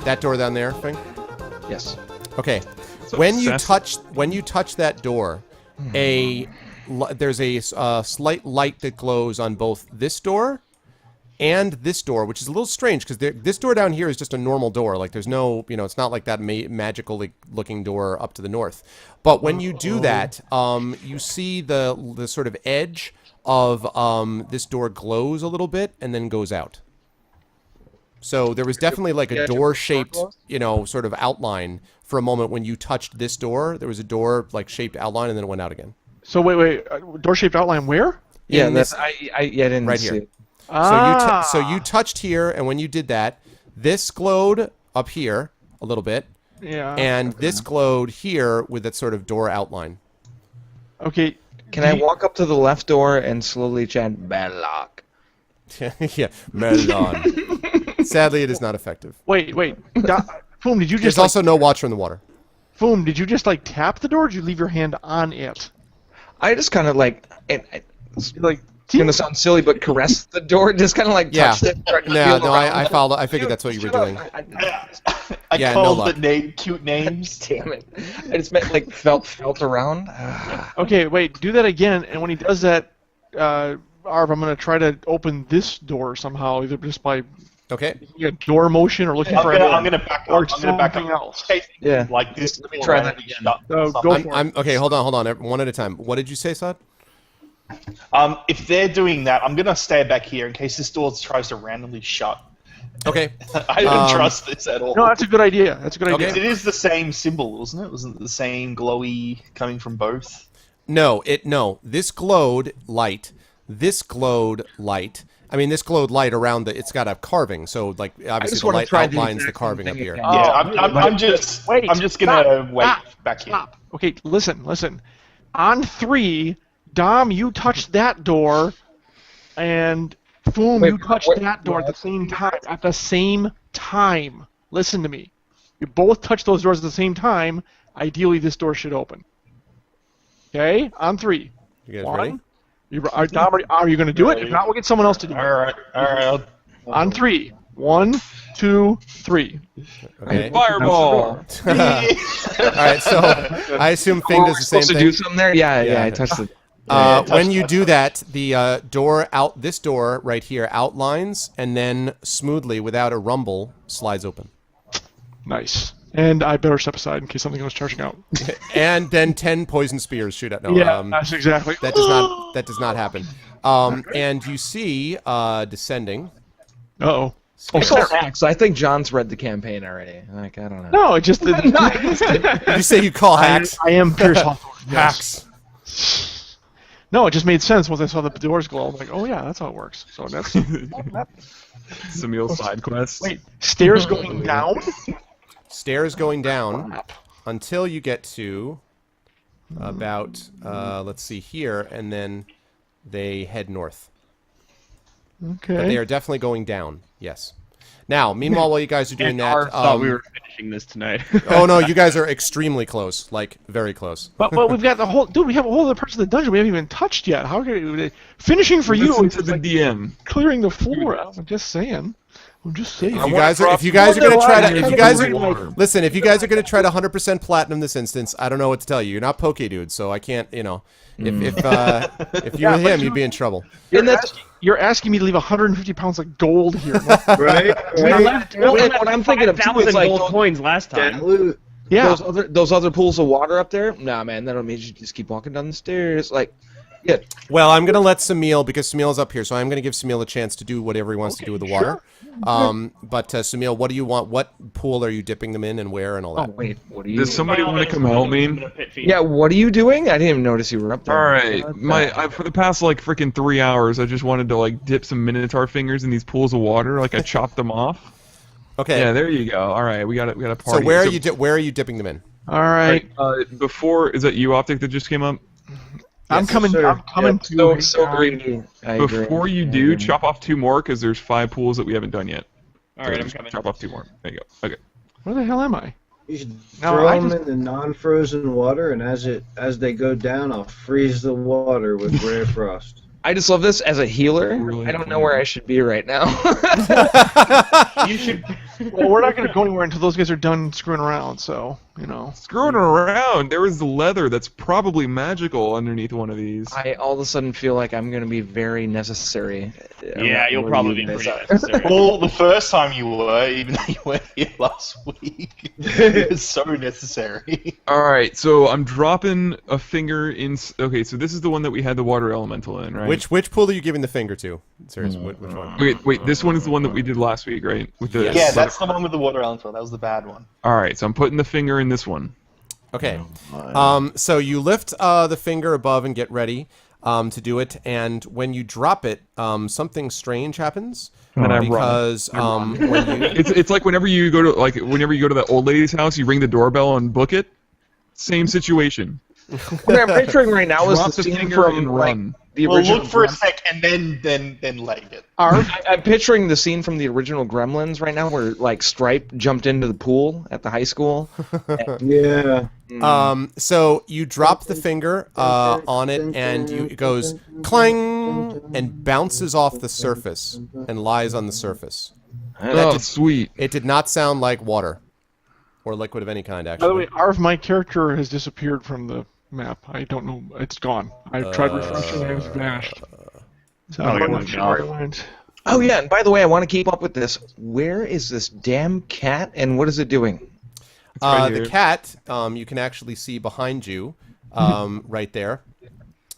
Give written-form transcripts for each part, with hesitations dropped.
That door down there, thing? Yes. Okay. When you touch that door, there's a slight light that glows on both this door and this door, which is a little strange because this door down here is just a normal door. Like there's no, it's not like that magical looking door up to the north. But when you do that, you see the sort of edge of this door glows a little bit and then goes out. So there was definitely like a door-shaped, sort of outline for a moment when you touched this door. There was a door like shaped outline and then it went out again. So wait, door-shaped outline where? Yeah, I didn't right see here. it. So you touched here, and when you did that, this glowed up here a little bit, and this glowed here with that sort of door outline. Okay. Can I walk up to the left door and slowly chant bad luck? Yeah, melon. Sadly, it is not effective. Wait. Foom, did you just? There's also no watcher in the water. Foom, did you just like tap the door? Or did you leave your hand on it? I just kind of like gonna sound silly, but caress the door, just kind of like touch it. No, I followed. I figured that's what you were doing. I called the name cute names. Damn it! I just meant like felt around. Okay, wait. Do that again, and when he does that, Arv, I'm gonna try to open this door somehow, either just by door motion or looking for. I'm gonna back up. Or something else. Yeah. Like this. Let me try that again. Go for it. Okay, hold on, one at a time. What did you say, Sod? If they're doing that, I'm gonna stay back here in case this door tries to randomly shut. Okay. I don't trust this at all. No, that's a good idea. That's a good idea. It is the same symbol, wasn't it? Wasn't it the same glowy coming from both? No. This glowed light. This glowed light. I mean, this glowed light around it's got a carving, so like obviously the light outlines the carving up here. Yeah, I'm just gonna wait back here. Stop. Okay, listen. On 3, Dom, you touched that door, and Foom, you touched that door at the same time. At the same time. Listen to me. You both touch those doors at the same time. Ideally, this door should open. Okay? On 3. You guys ready? Dom, are you going to do it? If not, we'll get someone else to do it. All right. On 3. 1, 2, 3. Okay. Fireball! All right, so I assume Fing does the same supposed thing. to do something there? Yeah, I touched it. When you do that, the this door right here outlines and then smoothly, without a rumble, slides open. Nice. And I better step aside in case something goes charging out. And then 10 poison spears shoot at. No, that's exactly. That does not happen. And you see descending. Uh-oh. I think John's read the campaign already. Like, I don't know. No, it just didn't. Did you say you call hacks? I am Pierce Hawthorne. Hacks. No, it just made sense once I saw the doors glow. I'm like, oh yeah, that's how it works. So that's Samuel's side quest. Wait, stairs going down? Stairs going down until you get to about let's see here, and then they head north. Okay. But they are definitely going down. Yes. Now, meanwhile, while you guys are doing that, I thought we were finishing this tonight. oh no, you guys are extremely close, like very close. But we've got the whole we have a whole other parts of the dungeon we haven't even touched yet. How can we, finishing for you? Listen to the DM. Clearing the floor. I'm just saying. If you guys are going to try to, listen, if you guys are going to try to 100% platinum this instance, I don't know what to tell you. You're not Poke Dude, so I can't, if you were him, you'd be in trouble. You're asking me to leave 150 pounds of gold here. Right? What I'm thinking of too is like gold coins last time. Yeah. Those other pools of water up there. Nah, man, that'll mean you just keep walking down the stairs. Like, yeah. Well, I'm going to let Samil, because Samil's up here, so I'm going to give Samil a chance to do whatever he wants to do with the water. Sure. But Samil, what do you want? What pool are you dipping them in and where and all that? Oh wait, what are you? Does somebody want to come help me? Yeah, what are you doing? I didn't even notice you were up there. All right, for the past like freaking 3 hours, I just wanted to like dip some Minotaur fingers in these pools of water. Like I chopped them off. Okay. Yeah, there you go. All right, we got a party. So where are you dipping them in? All right. Before, is that you, Optic, that just came up? I'm coming to. So greedy. Before you do, chop off 2 more because there's 5 pools that we haven't done yet. All right, I'm coming. Chop off 2 more. There you go. Okay. Where the hell am I? You should throw them in the non-frozen water, and as they go down, I'll freeze the water with Ray of Frost. I just love this as a healer. Really I don't know where I should be right now. You should. Well, we're not going to go anywhere until those guys are done screwing around. So you know. Screwing around. There was leather that's probably magical underneath one of these. I all of a sudden feel like I'm going to be very necessary. Yeah, you'll probably be pretty necessary. Well, the first time you were, even though you weren't here last week, it was so necessary. All right, so I'm dropping a finger in. Okay, so this is the one that we had the water elemental in, right? Which pool are you giving the finger to? Serious, which one? Wait. This one is the one that we did last week, right? With the Yeah, that's the one with the water elemental. That was the bad one. All right, so I'm putting the finger in this one. Okay. So you lift the finger above and get ready to do it, and when you drop it, something strange happens. And then I because run. when you It's like whenever you go to that old lady's house, you ring the doorbell and book it. Same situation. What I'm picturing right now is Drop the the scene finger from and like, run. the Well, original. look for a sec and then leg it. I'm picturing the scene from the original Gremlins right now, where like Stripe jumped into the pool at the high school. Yeah. So you drop the finger on it, and it goes clang and bounces off the surface and lies on the surface. Oh, sweet. It did not sound like water or liquid of any kind, By the way, actually. Arv, my character has disappeared from the map. I don't know. It's gone. I've tried refreshing and it's vanished. So Oh, I'm you're not like, sure where it went. Oh yeah, and by the way, I want to keep up with this. Where is this damn cat, and what is it doing? right The here. cat, you can actually see behind you, right there.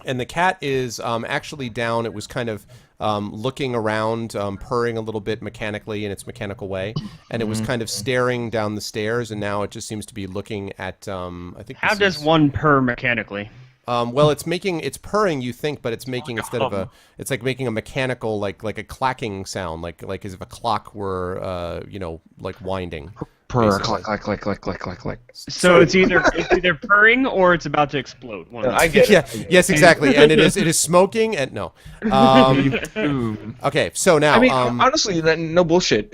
And the cat is actually down. It was kind of looking around, purring a little bit mechanically in its mechanical way. And it was kind of staring down the stairs, and now it just seems to be looking at, I think How this does is- one purr mechanically? well, it's purring, you think, but it's making instead of it's like making a mechanical, like a clacking sound, like as if a clock were, like winding. Purr, basically. click, click, click, click, click, click. So it's either purring or it's about to explode. One of the I two. get it. Yeah, yes, exactly, and it is smoking, and no. Boom. Okay, so now, I mean, honestly, no bullshit.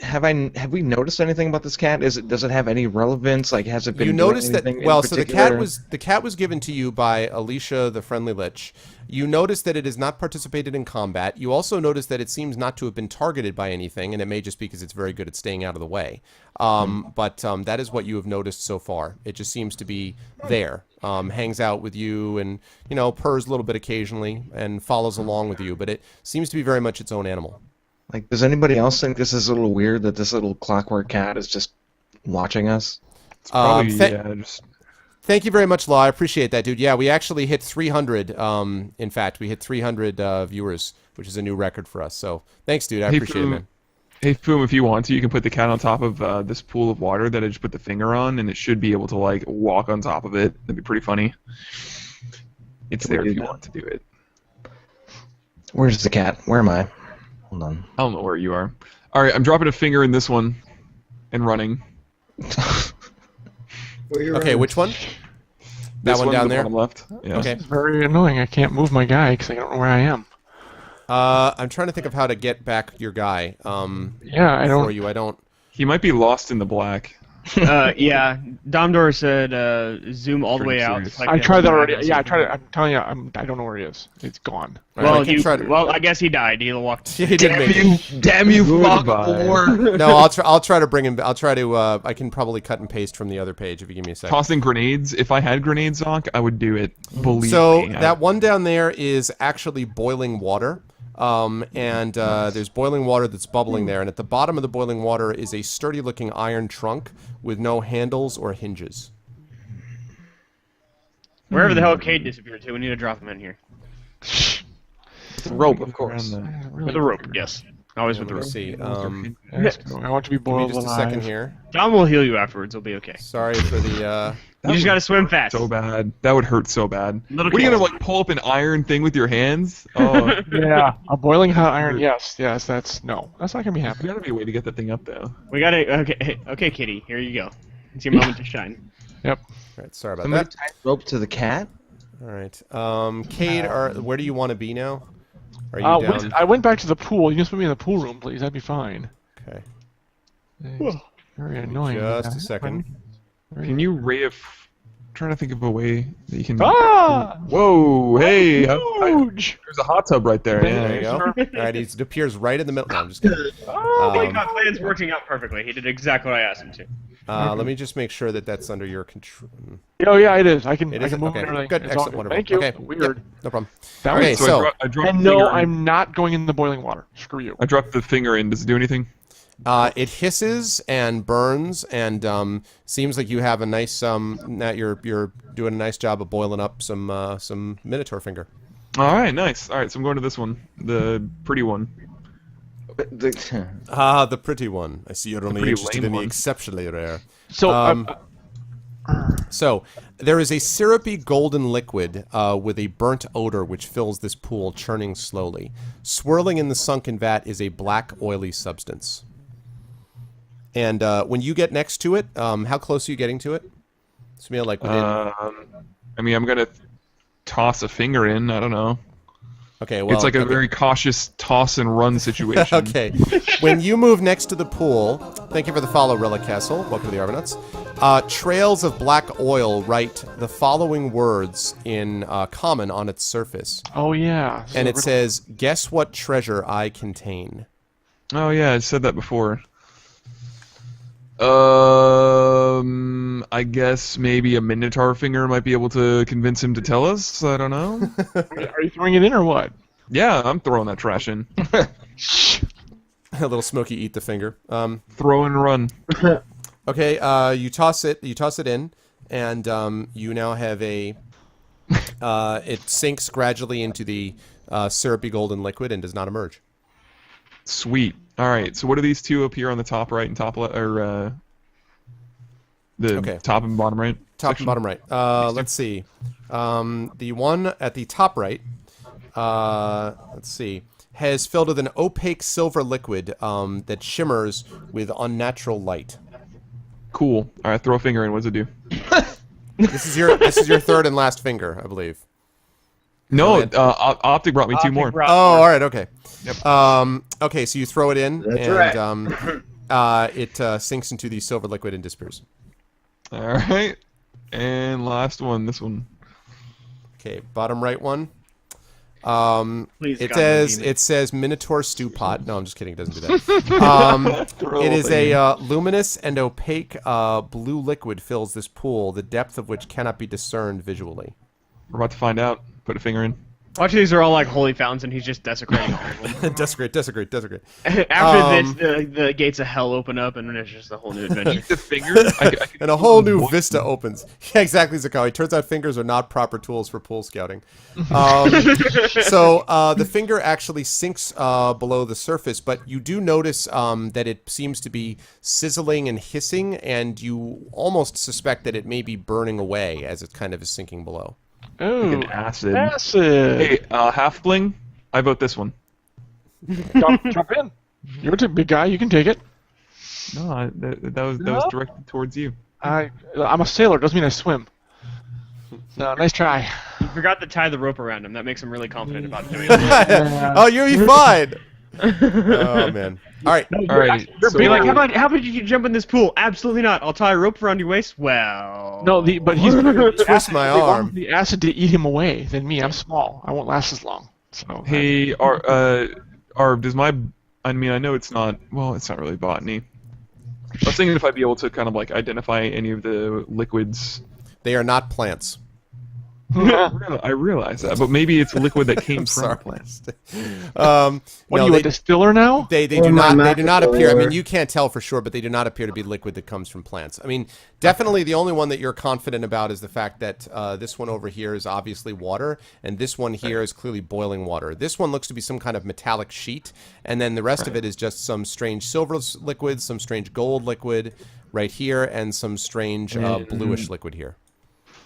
Have we noticed anything about this cat? Does it have any relevance? Like, has it been? you doing noticed that. anything in Well, so the particular? cat was given to you by Alicia, the Friendly Lich. You notice that it has not participated in combat. You also notice that it seems not to have been targeted by anything, and it may just be because it's very good at staying out of the way. But that is what you have noticed so far. It just seems to be there, hangs out with you, and purrs a little bit occasionally, and follows along with you. But it seems to be very much its own animal. Like, does anybody else think this is a little weird that this little clockwork cat is just watching us? Probably, Th- yeah, just Thank you very much, Law. I appreciate that, dude. Yeah, we actually hit 300. In fact, we hit 300 viewers, which is a new record for us. So thanks, dude. I Hey, appreciate it, Foom. man. Hey, Foom, if you want to, you can put the cat on top of this pool of water that I just put the finger on, and it should be able to, like, walk on top of it. That'd be pretty funny. It's Can we there do if you that? want to do it. Where's the cat? Where am I? Hold on. I don't know where you are. All right, I'm dropping a finger in this one and running. Okay, which one? That This one down the there? bottom left. Yeah. Okay. It's very annoying. I can't move my guy because I don't know where I am. I'm trying to think of how to get back your guy. Yeah, I For don't. you, I don't. He might be lost in the black. Yeah, Domdor said zoom all the way Pretty out. serious. Like I that. tried that already. Yeah, I tried it. I'm telling you, I don't know where he is. It's gone. All right, I Well, can try to- well, I guess he died. He'll walk. He didn't make it. Damn you, fuck Goodbye. war. No, I'll try to bring him. I'll try to. I can probably cut and paste from the other page if you give me a second. Tossing grenades. If I had grenades, Zonk, I would do it. Believe So me. that one down there is actually boiling water. And there's boiling water that's bubbling there, and at the bottom of the boiling water is a sturdy-looking iron trunk with no handles or hinges. Wherever the hell Cade disappeared to, we need to drop him in here. The rope, of course. With a rope, yes. Always with the Let me rope. see. Let's go. I want to be Give me boiled just a alive. second here. John will heal you afterwards. It'll be okay. Sorry for the. You just gotta swim fast. So bad. That would hurt so bad. Little What are you kid. gonna like pull up an iron thing with your hands? Oh, Yeah, a boiling hot iron. Yes, that's no. That's not gonna be there's happening. gotta be a way to get that thing up though. We gotta. Okay, Kitty. Here you go. It's your moment to shine. Yep. All right, sorry about Somebody that. tied rope to the cat? All right, Cade, where do you want to be now? Are you down? I went back to the pool. You can just put me in the pool room, please. That'd be fine. Okay, It's very annoying. just a second. Can you ray of trying to think of a way that you can. Ah! Whoa! Hey! Huge! There's a hot tub right there. There you Yeah. go. All right, he appears right in the middle. No, I'm just kidding. Oh my Um, god, plan's working out perfectly. He did exactly what I asked him to. Let me just make sure that that's under your control. Oh yeah, it is. I can. It I is? can move Okay, everything. good, It's all excellent, wonderful. Thank you. Okay, Weird. yep, no problem. That Okay, was, so I dropped and the no, finger in. I'm not going in the boiling water. Screw you. I dropped the finger in. Does it do anything? it hisses and burns, and seems like you have a nice that you're doing a nice job of boiling up some Minotaur finger. All right, nice. All right, so I'm going to this one, the pretty one. Ah, the pretty one. I see you're only pretty interested lame in the one. exceptionally rare. So So, there is a syrupy golden liquid with a burnt odor which fills this pool, churning slowly. Swirling in the sunken vat is a black, oily substance. And when you get next to it, how close are you getting to it? Smeel, like within... I mean, I'm gonna toss a finger in. I don't know. Okay, well... It's like a okay. very cautious toss and run situation. Okay. When you move next to the pool, thank you for the follow, Relic Castle. Welcome to the Arbonauts. Trails of black oil write the following words in common on its surface. oh yeah. So And it says, "Guess what treasure I contain." Oh yeah, I said that before. I guess maybe a Minotaur finger might be able to convince him to tell us. I don't know. Are you throwing it in or what? Yeah, I'm throwing that trash in. A little Smokey eat the finger. Throw and run. Okay, you toss it in, and you now have a... it sinks gradually into the syrupy golden liquid and does not emerge. Sweet. All right. So what are these two up here on the top right and top left, or the Okay. top and bottom right? Top section? and bottom right. Let's see. The one at the top right, let's see, has filled with an opaque silver liquid that shimmers with unnatural light. Cool. All right. Throw a finger in. What does it do? This is your third and last finger, I believe. No. ahead. Optic brought me two more. Oh, all right, okay. Okay, so you throw it in, That's and right. it sinks into the silver liquid and disappears. All right. And last one. This one. Okay, bottom right one. Please, It God, says redeem it says Minotaur stew pot. No, I'm just kidding. It doesn't do that. It is a luminous and opaque blue liquid fills this pool, the depth of which cannot be discerned visually. We're about to find out. Put a finger in. Watch, these are all like holy fountains, and he's just desecrating all of them. Desecrate. After this, the gates of hell open up, and then it's just a whole new adventure. Eat the finger. I could- And a whole new vista opens. Yeah, exactly, Zakawi. Turns out fingers are not proper tools for pool scouting. So the finger actually sinks below the surface, but you do notice that it seems to be sizzling and hissing, and you almost suspect that it may be burning away as it kind of is sinking below. Ooh, An acid. acid. Hey, halfling. I vote this one. Jump in. You're a big guy. You can take it. No, that was directed towards you. I'm a sailor. Doesn't mean I swim. No, nice try. You forgot to tie the rope around him. That makes him really confident about doing it. Oh, you'll be fine. Oh man. All right. All right. So, Be like, how about you jump in this pool? Absolutely not. I'll tie a rope around your waist. Well, No, but he's Twist my they want arm. the acid to eat him away than me. I'm small. I won't last as long. So hey, does my? I mean, I know it's not. Well, it's not really botany. I was thinking if I'd be able to kind of like identify any of the liquids. They are not plants. I realize that, but maybe it's a liquid that came from Sorry. plants. what No, are you, a distiller now? They Or do my not appear. I mean, Macador. you can't tell for sure, but they do not appear to be liquid that comes from plants. I mean, definitely the only one that you're confident about is the fact that this one over here is obviously water, and this one here is clearly boiling water. This one looks to be some kind of metallic sheet, and then the rest of it is just some strange silver liquid, some strange gold liquid right here, and some strange bluish liquid here.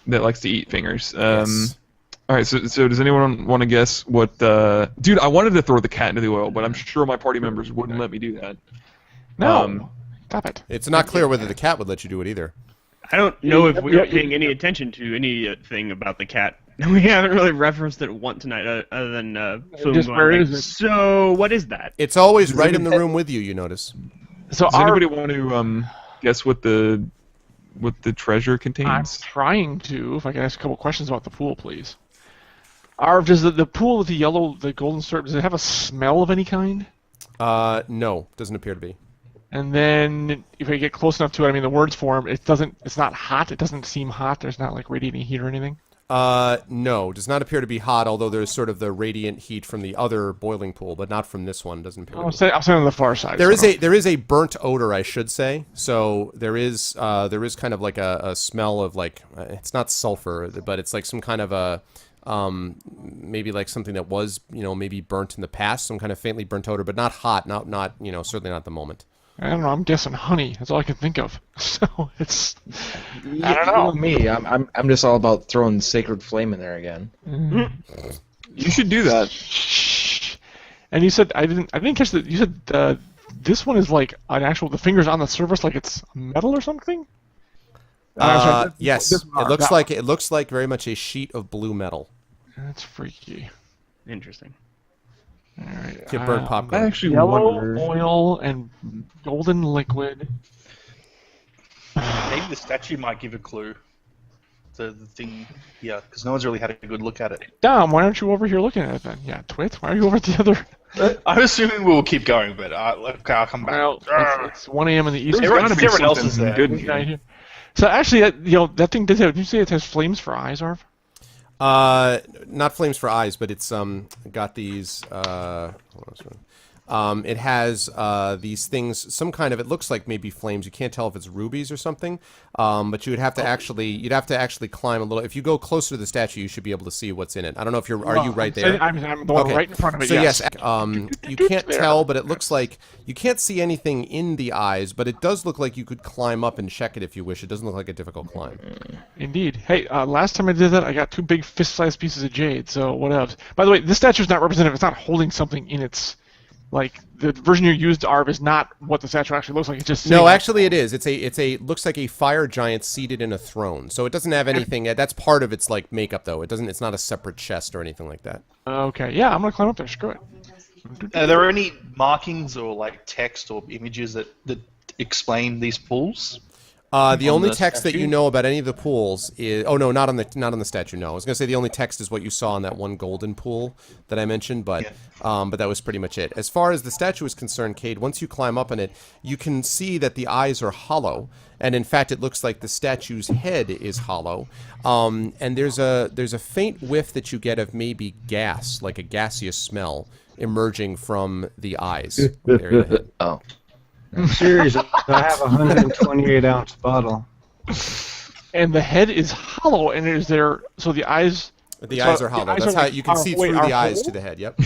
That likes to eat fingers. Yes. All right, so does anyone want to guess what? Dude, I wanted to throw the cat into the oil, but I'm sure my party members wouldn't let me do that. No. Stop it. It's not clear whether the cat would let you do it either. I don't know if we are paying any attention to anything about the cat. We haven't really referenced it once tonight, other than Foom Just going where like, is it? So, what is that? It's always right in the room with you, you notice. So Does anybody want to guess what the what the treasure I'm contains? trying to. If I can ask a couple questions about the pool, please. Arv, does the pool with the golden syrup, does it have a smell of any kind? No, doesn't appear to be. And then if I get close enough to it, I mean, the words form. It's not hot. It doesn't seem hot. There's not like radiating heat or anything. No, does not appear to be hot. Although there's sort of the radiant heat from the other boiling pool, but not from this one. Doesn't appear. I'm saying on the far side. There is a burnt odor, I should say. So there is kind of like a smell of like it's not sulfur, but it's like some kind of a maybe like something that was maybe burnt in the past, some kind of faintly burnt odor, but not hot, not certainly not at the moment. I don't know. I'm guessing honey. That's all I can think of. So it's. I don't know. Me, I'm just all about throwing sacred flame in there again. You should do that. And you said I didn't catch that. You said this one is like an actual the fingers on the surface like it's metal or something. Yes, it looks like very much a sheet of blue metal. That's freaky. Interesting. All right. Get burnt I popcorn. actually Yellow wonder. oil and golden liquid. Maybe the statue might give a clue. The thing here, because no one's really had a good look at it. Dom, why aren't you over here looking at it then? Yeah, Twit, why are you over at the other? I'm assuming we'll keep going, but I'll come back. Well, it's 1 a.m. in the east. There's Everyone- gotta be everyone else something is there. good in here. Right here. So actually, that thing did you say it has flames for eyes, Arv? Not flames for eyes, but it's got these. It has these things, some kind of. It looks like maybe flames. You can't tell if it's rubies or something. But you'd have to actually climb a little. If you go closer to the statue, you should be able to see what's in it. I don't know if are you right there? I'm the one Okay. right in front of it. So yes. you can't tell, but it looks like you can't see anything in the eyes, but it does look like you could climb up and check it if you wish. It doesn't look like a difficult climb. Indeed. Hey, last time I did that, I got 2 big fist-sized pieces of jade. So what else? By the way, this statue's not representative. It's not holding something in its. Like the version you used, Arv, is not what the statue actually looks like. It's just No, actually, it is. It's looks like a fire giant seated in a throne. So it doesn't have anything. That's part of its like makeup, though. It's not a separate chest or anything like that. Okay, yeah, I'm gonna climb up there. Screw it. Are there any markings or like text or images that explain these pools? The only the text that statue? you know about any of the pools is not on the statue. No, I was gonna say the only text is what you saw in that one golden pool that I mentioned, but that was pretty much it. As far as the statue is concerned, Cade, once you climb up on it, you can see that the eyes are hollow, and in fact, it looks like the statue's head is hollow. And there's a faint whiff that you get of maybe gas, like a gaseous smell, emerging from the eyes. area of the head. Oh. Serious. I have a 128-ounce bottle. And the head is hollow, and is there? So the eyes. The eyes are hollow. That's how you can see through the eyes whole? to the head. Yep.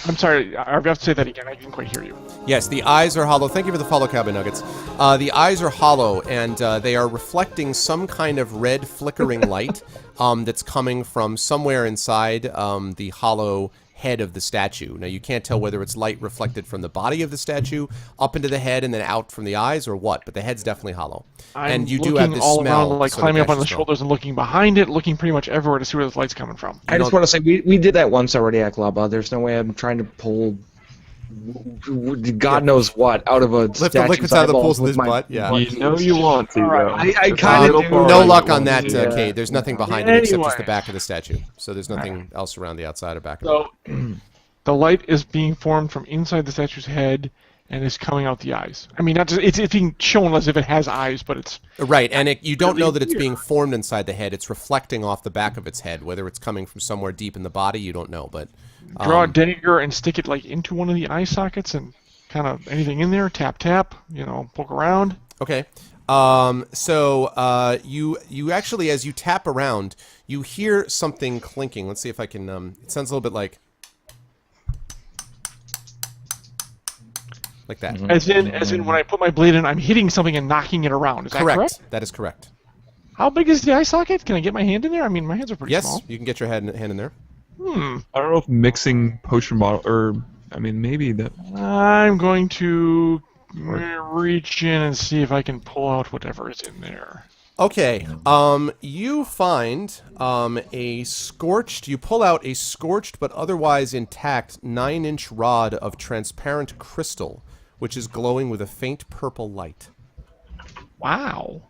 I'm sorry, I have to say that again. I didn't quite hear you. Yes, the eyes are hollow. Thank you for the follow, Cowboy Nuggets. The eyes are hollow, and they are reflecting some kind of red flickering light that's coming from somewhere inside the hollow head of the statue. Now, you can't tell whether it's light reflected from the body of the statue up into the head and then out from the eyes or what, but the head's definitely hollow. I'm and you looking do have this all smell. around, like sort of climbing up on the gaseous smell. shoulders and looking behind it, looking pretty much everywhere to see where the light's coming from. I just want to say we did that once already at Glaba. There's no way I'm trying to pull God knows what out of a Lift the statue's liquids out of the eyeballs pools with his my butt, yeah. You know you want to, though. I kind of do. No luck on that, Cade. There's nothing behind it except just the Anyway. back of the statue. So there's nothing else around the outside or back of it. So the light is being formed from inside the statue's head and is coming out the eyes. I mean, not just, it's being shown as if it has eyes, but it's Right, and you don't know that it's being formed inside the head. It's reflecting off the back of its head. Whether it's coming from somewhere deep in the body, you don't know. But draw a dagger and stick it like into one of the eye sockets and kind of anything in there. Tap tap. Poke around. Okay. So you actually, as you tap around, you hear something clinking. Let's see if I can. It sounds a little bit like that. As in when I put my blade in, I'm hitting something and knocking it around. Is that correct? That is correct. How big is the eye socket? Can I get my hand in there? I mean, my hands are pretty Yes, small. you can get your hand in there. Hmm. I don't know if mixing potion bottle or maybe that. I'm going to reach in and see if I can pull out whatever is in there. Okay. You find you pull out a scorched but otherwise intact 9-inch rod of transparent crystal, which is glowing with a faint purple light. Wow.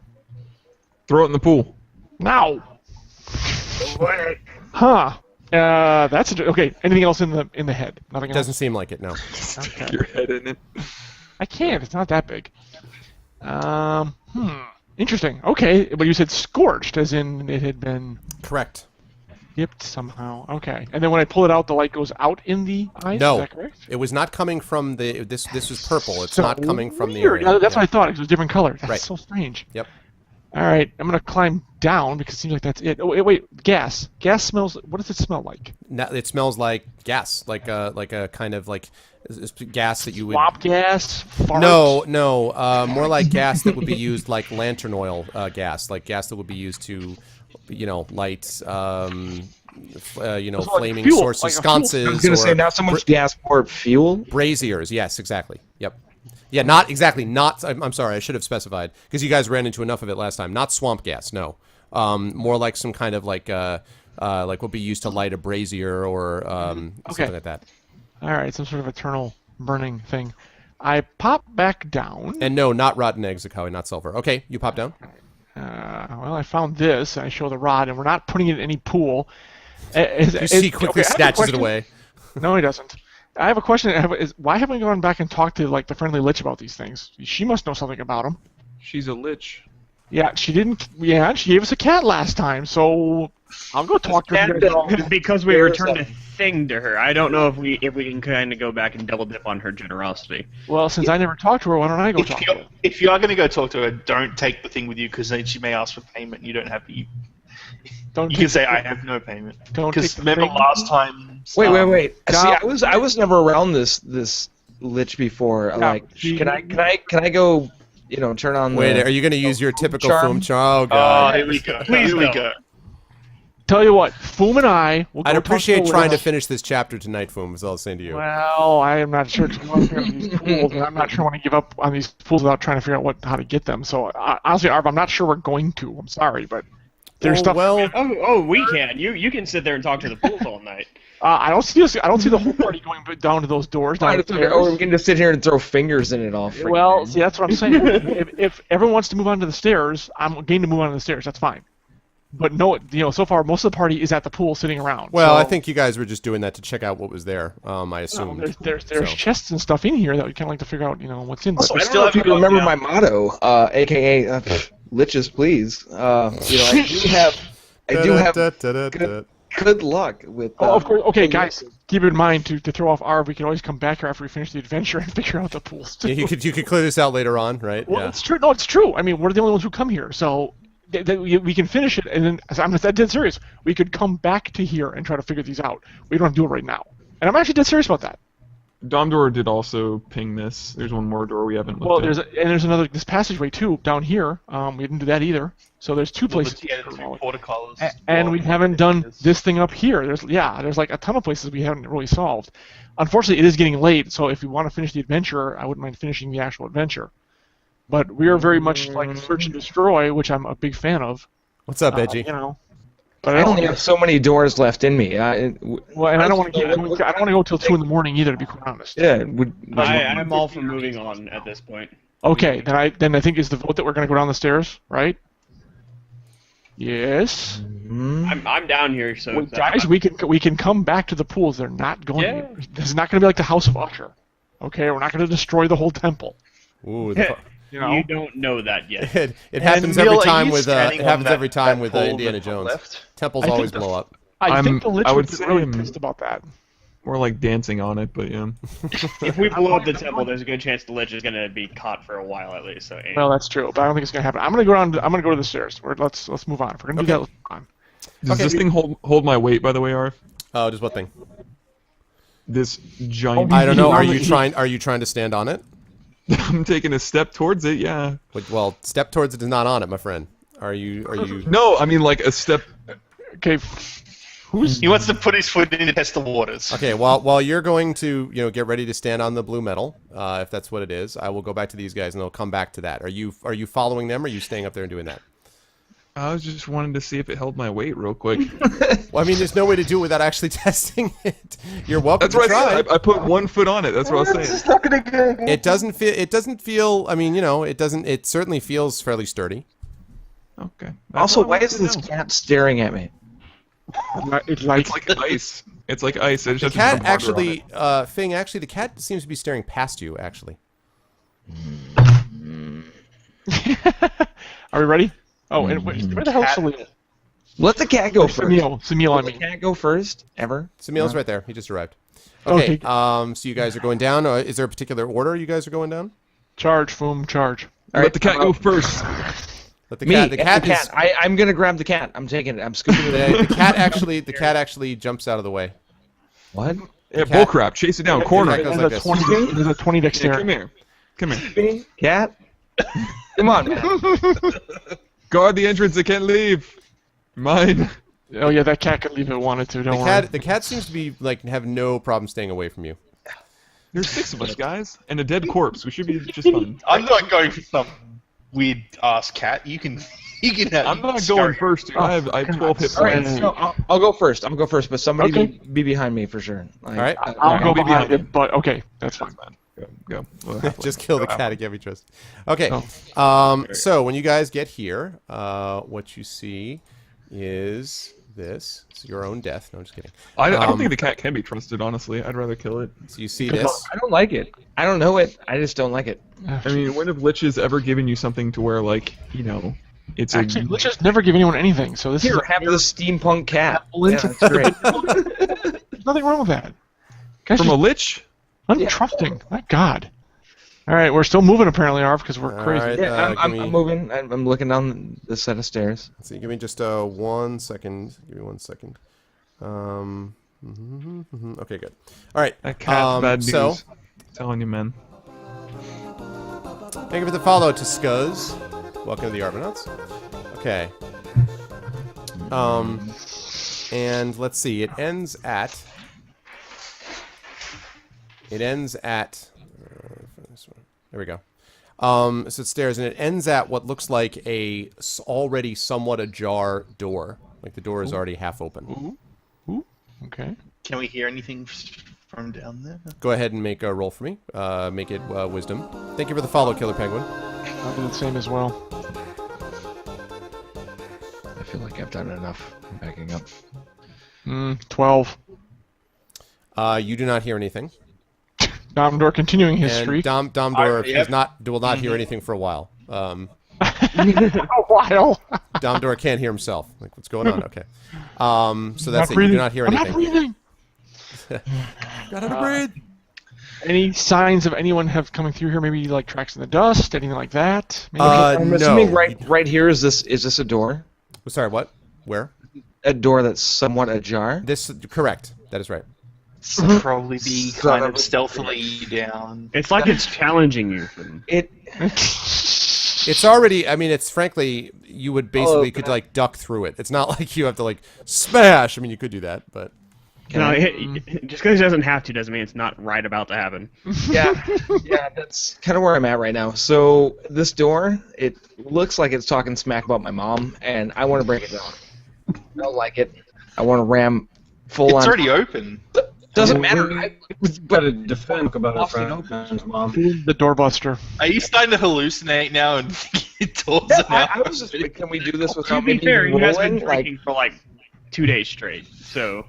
Throw it in the pool. Now. Huh. That's okay. Anything else in the head? Nothing else. Doesn't seem like it. No. Stick your head in it. I can't. It's not that big. Interesting. Okay, but you said scorched, as in it had been Correct. dipped somehow. Okay, and then when I pull it out, the light goes out in the eyes. No. Is that correct? It was not coming from the. This was purple. It's So not coming from the weird. area. Yeah, that's Yeah. what I thought. It was a different color. That's Right. so strange. Yep. All right, I'm gonna climb down because it seems like that's it. Oh wait, gas. Gas smells. What does it smell like? It smells like gas, like a kind of like gas that you would. Swamp gas. Farts? No, more like gas that would be used like lantern oil gas, like gas that would be used to, light, like flaming fuel, sources, like a fuel. sconces. I was gonna say or not so much gas, more fuel. braziers. Yes, exactly. Yep. Yeah, not exactly. Not. I'm sorry. I should have specified because you guys ran into enough of it last time. Not swamp gas. No. More like some kind of like would be used to light a brazier or something like that. All right, some sort of eternal burning thing. I pop back down. And no, not rotten eggs, Akawi, not sulfur. Okay, you pop down. Well, I found this. I show the rod, and we're not putting it in any pool. You see quickly snatches it away. No, he doesn't. I have a question. Why haven't we gone back and talked to like the friendly lich about these things? She must know something about them. She's a lich. Yeah, she didn't. Yeah, she gave us a cat last time, so I'll go talk to her. Because we returned a thing to her. I don't know if we can kind of go back and double dip on her generosity. Well, since I never talked to her, why don't I go talk to her? If you are going to go talk to her, don't take the thing with you because then she may ask for payment and you don't have you. Don't You take can say the- I have no payment. Don't Because take the remember thing. last time. Wait. Stop. See, I was never around this lich before. Like, she- can I go? Turn on. Wait, the, are you going to use your typical charm? foam charm? Oh, Oh, God. here we go. Please here we no. go. Tell you what, Foom and I will go I'd talk appreciate the trying to lich. finish this chapter tonight, Foom, is all I'll say to you. Well, I am not sure. 'Cause I want to figure out these pools, and I'm not sure I want to give up on these pools without trying to figure out how to get them. So honestly, Arv, I'm not sure we're going to. I'm sorry, but there's stuff. Well, Oh, we can. You can sit there and talk to the pools all night. I don't see us. I don't see the whole party going down to those doors. Down the stairs. Or we can just sit here and throw fingers in it all. freaking Well, day. see, that's what I'm saying. if everyone wants to move on to the stairs, I'm game to move on to the stairs. That's fine. But no, so far most of the party is at the pool sitting around. well, so, I think you guys were just doing that to check out what was there. I assumed. there's So. chests and stuff in here that we kind of like to figure out, what's in. Also, But I don't know if you haven't remember gone my motto, aka liches, please. I do have Da-da-da-da-da. good luck with. oh, of course. Okay, guys, keep in mind to throw off Arv. We can always come back here after we finish the adventure and figure out the pools. Yeah, you could clear this out later on, right? Well, Yeah. it's true. No, it's true. I mean, we're the only ones who come here, so we can finish it, and then I'm dead serious. We could come back to here and try to figure these out. We don't have to do it right now, and I'm actually dead serious about that. Domdor did also ping this. There's one more door we haven't looked Well, at. there's another this passageway too down here. We didn't do that either. So there's two places. Yeah, the two portcullis. And we haven't done this thing up here. There's like a ton of places we haven't really solved. Unfortunately, it is getting late, so if we want to finish the adventure, I wouldn't mind finishing the actual adventure. But we are very much like search and destroy, which I'm a big fan of. What's up, Edgy? But I only have so many doors left in me. and I don't want to go till 2 in the morning either, to be quite honest. Yeah, I'm all for moving on at this point. Okay, then I think is the vote that we're going to go down the stairs, right? Yes. I'm down here, so Well, guys, we can come back to the pools. They're not going. Yeah. This is not going to be like the House of Usher. Okay, we're not going to destroy the whole temple. Ooh, You don't know that yet. it happens Neil, every are time you with standing it on happens that- every time that with pole Indiana that's Jones. left? Temples I think always the- blow up. I think the Lich I would would be say really I'm- pissed about that. More like dancing on it, but yeah. If we blow up the temple, there's a good chance the Lich is going to be caught for a while at least. So Well, that's true, but I don't think it's going to happen. I'm going to go down. I'm going to go to the stairs. Let's move on. If we're going to do that, let's move on. Does this thing hold my weight, by the way, Arf? Oh, just what thing? This giant. I don't know. Are you He- trying? Are you trying to stand on it? I'm taking a step towards it, yeah. Well, step towards it is not on it, my friend. Are you? Are you? No, I mean like a step. Okay. He wants to put his foot in to test the waters. Okay. While you're going to get ready to stand on the blue metal, if that's what it is, I will go back to these guys and they'll come back to that. Are you following them? Or are you staying up there and doing that? I was just wanting to see if it held my weight real quick. Well, I mean, there's no way to do it without actually testing it. You're welcome That's to what try. I said. I put 1 foot on it. That's what I was saying. not gonna get. It doesn't feel. It doesn't feel. I mean, you know, it doesn't. It certainly feels fairly sturdy. Okay. That's Also, all I why wanted is to this know. cat staring at me? It's like It's like ice. It's like ice. It The just cat has some harder on actually, it. Fing. Actually, the cat seems to be staring past you. Actually. Are we ready? Oh, and where the hell's Salil? Let the cat go first. Samil, I Let the mean. cat go first. Ever. Samil's right there. He just arrived. Okay. Okay. So you guys are going down. Is there a particular order you guys are going down? Charge, Foom, charge. Let the cat go first. Let the Me, cat. The cat the cat. is. I'm gonna grab the cat. I'm taking it. I'm scooping it. The cat actually. The cat actually jumps out of the way. What? Yeah, cat- bullcrap. Chase it down. Corner cat it. goes There's like a this. 20. There's a 20 Yeah, dexterity. come here. Come here. Cat? Come on, man. Guard the entrance. It can't leave. Mine. Oh yeah, that cat could leave if it wanted to. Don't worry. The cat seems to be like have no problem staying away from you. There's 6 of us, guys, and a dead corpse. We should be just fine. I'm not going for some weird ass cat. You can have. I'm not going first, dude. I have 12 hit All right, points. so I'll go first. I'll go first, but somebody Okay. be behind me for sure. Like, All right. I'll go be behind behind it, but okay, that's fine. Go. We'll have Just kill the cat again, we trust. Okay. Oh. So when you guys get here, what you see is this. It's your own death. No, I'm just kidding. I don't think the cat can be trusted, honestly. I'd rather kill it. So you see this. I don't like it. I don't know it. I just don't like it. I mean, when have liches ever given you something to where, like, you know, it's Actually, let's just never give anyone anything. So this Here, is have this steampunk cat. Well, Yeah, that's great. there's nothing wrong with that. Guys, from a just lich? untrusting. My God. All right, we're still moving apparently, Arv, because we're All crazy. right. Yeah, give I'm me- moving. I'm looking down the set of stairs. So give me just 1 second. Give me 1 second. Okay, good. All right. That cat's bad news. So telling you, man. thank you for the follow to Scuzz. Welcome to the Arbonauts. Okay. And let's see. It ends at. There we go. So it stairs, and it ends at what looks like a already somewhat ajar door. Like the door is already half open. Okay. Can we hear anything from down there? Go ahead and make a roll for me. Make it wisdom. Thank you for the follow, Killer Penguin. I'll do the same as well. I feel like I've done enough. I'm backing up. 12. You do not hear anything. Domdor continuing his And streak. Domdor Yep. will not hear anything for a while. A while. Domdor can't hear himself. Like, what's going on? Okay. So that's it. You breathing. do not hear I'm anything. not breathing. Gotta breathe. Any signs of anyone have coming through here? Maybe like tracks in the dust, anything like that? Maybe I'm no. assuming right here is this a door? Sorry, what? Where? A door that's somewhat ajar. This correct. That is right. Probably be kind of stealthily down. It's like it's challenging you. It. It's already. I mean, it's frankly, you would basically could like duck through it. It's not like you have to like smash. I mean, you could do that, but No, just because it doesn't have to doesn't mean it's not right about to happen. Yeah, that's kind of where I'm at right now. So this door, it looks like it's talking smack about my mom, and I want to break it down. I don't like it. I want to ram full It's on. already open. Doesn't matter. Got to defend about our Often open. friend's mom. the doorbuster. Are you starting to hallucinate now and think doors Yeah, are I was just. Can we do this To without be me fair, he has been rolling? Like, drinking for like 2 days straight, so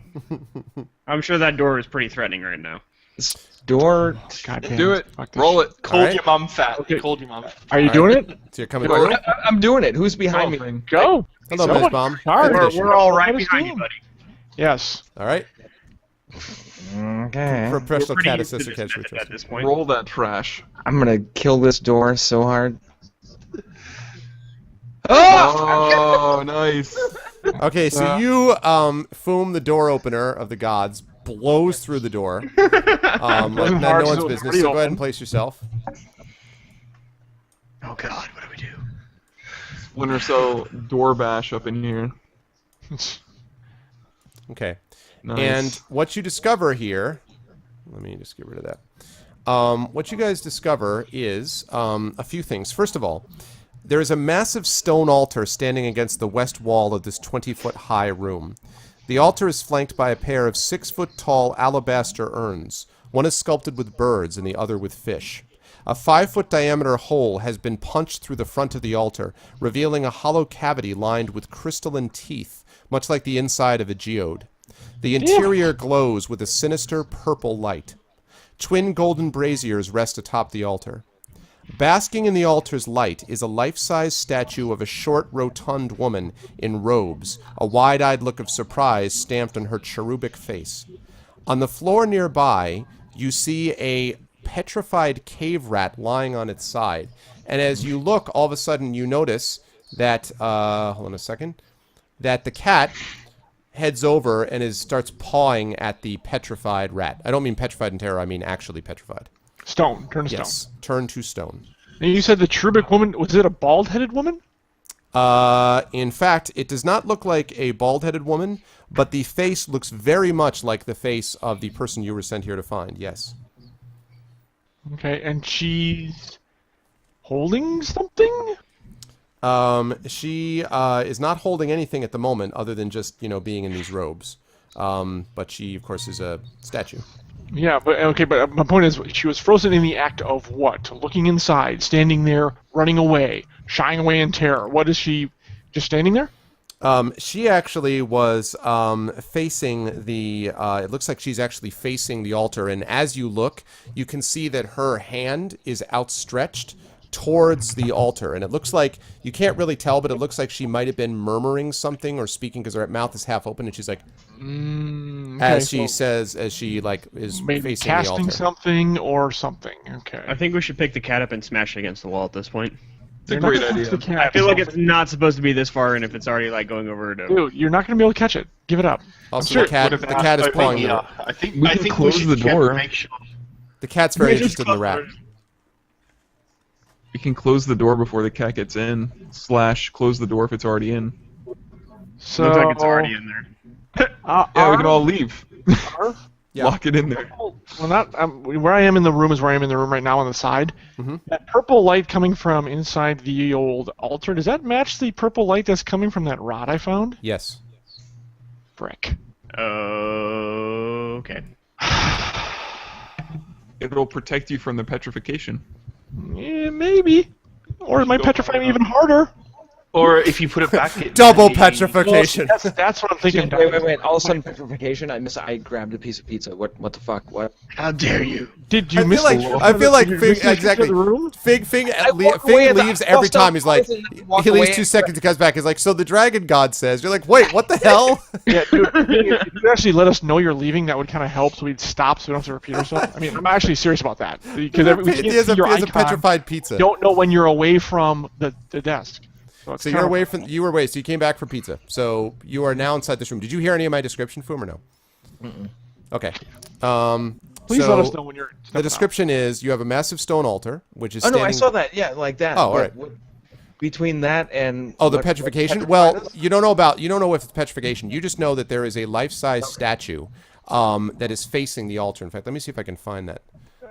I'm sure that door is pretty threatening right now. this door. God damn Do it. Fuck this Roll shit. it. Called Alright. your mum fat. Okay. Called your mum fat. Are you All doing right. it? So you're coming through. I'm doing it. Who's behind me? Go. Hello, Someone Ms. Bomb. charge. Good We're, addition. we're all right Let us behind you, in. buddy. Yes. All right. Okay. Professional Pretty cat used to assistant this catch method retrust. at this point. Roll that trash. I'm gonna kill this door so hard. Oh! Oh, nice. Okay, so you Foom, the door opener of the gods, blows through the door. Like no Hard one's to business. already So go ahead open. and place yourself. Oh God, what do we do? Splinter Cell door bash up in here. Okay. Nice. And what you discover here, let me just get rid of that. What you guys discover is a few things. First of all, There is a massive stone altar standing against the west wall of this 20-foot-high room. The altar is flanked by a pair of 6-foot-tall alabaster urns. One is sculpted with birds and the other with fish. A 5-foot-diameter hole has been punched through the front of the altar, revealing a hollow cavity lined with crystalline teeth, much like the inside of a geode. The interior glows with a sinister purple light. Twin golden braziers rest atop the altar. Basking in the altar's light is a life-size statue of a short, rotund woman in robes, a wide-eyed look of surprise stamped on her cherubic face. On the floor nearby, you see a petrified cave rat lying on its side. And as you look, all of a sudden you notice that, hold on a second, that the cat heads over and starts pawing at the petrified rat. I don't mean petrified in terror, I mean actually petrified. Stone. Turn to stone. Yes, turn to stone. And you said the cherubic woman, was it a bald-headed woman? In fact, it does not look like a bald-headed woman, but the face looks very much like the face of the person you were sent here to find, yes. Okay, and she's holding something? She is not holding anything at the moment other than just, being in these robes. But she, of course, is a statue. Yeah, but my point is, she was frozen in the act of what? Looking inside, standing there, running away, shying away in terror. What is she? Just standing there? She actually was facing the. It looks like she's actually facing the altar, and as you look, you can see that her hand is outstretched towards the altar, and it looks like you can't really tell, but it looks like she might have been murmuring something or speaking because her mouth is half open, and she's like, as she says, as she is maybe facing the altar. casting something or something. Okay. I think we should pick the cat up and smash it against the wall at this point. It's a great idea. I feel like it's not supposed to be this far, and if it's already going over to. Dude, you're not going to be able to catch it. Give it up. Also, sure the cat is pawing the. I think We can close the door. Make sure. The cat's very interested in the rat. You can close the door before the cat gets in. / close the door if it's already in. So, Looks like it's already in there. Yeah, we can all leave. Yeah. Lock it in there. Well, where I am in the room is where I am in the room right now on the side. Mhm. That purple light coming from inside the old altar, does that match the purple light that's coming from that rod I found? Yes. Frick. Okay. It'll protect you from the petrification. Yeah, maybe. Or it might petrify me even harder. Or if you put it back, Double petrification. That's what I'm thinking. Wait. All of a sudden, petrification. I grabbed a piece of pizza. What the fuck? What? How dare you? Did you I miss feel like Did you Fig, miss the exactly. the room? Fig walk away at the- leaves every I'll time. He's like, stop and walk he leaves away 2 and- seconds. He comes back. He's like, so the dragon god says. You're like, wait, what the hell? Yeah, dude, if you actually let us know you're leaving, that would kind of help so we'd stop so we don't have to repeat ourselves. I mean, I'm actually serious about that. Because we can't He has see your a icon. petrified pizza. Don't know when you're away from the desk. So you're away from so you came back for pizza. So you are now inside this room. Did you hear any of my description, Foom, or no? Okay. Please so let us know when you're. the description is you have a massive stone altar, which is Oh no, standing. I saw that. Yeah, like that. Oh, all right. Between that and Oh, the what- petrification. what Well, petrified is? you don't know if it's petrification. You just know that there is a life-size statue that is facing the altar. In fact, let me see if I can find that.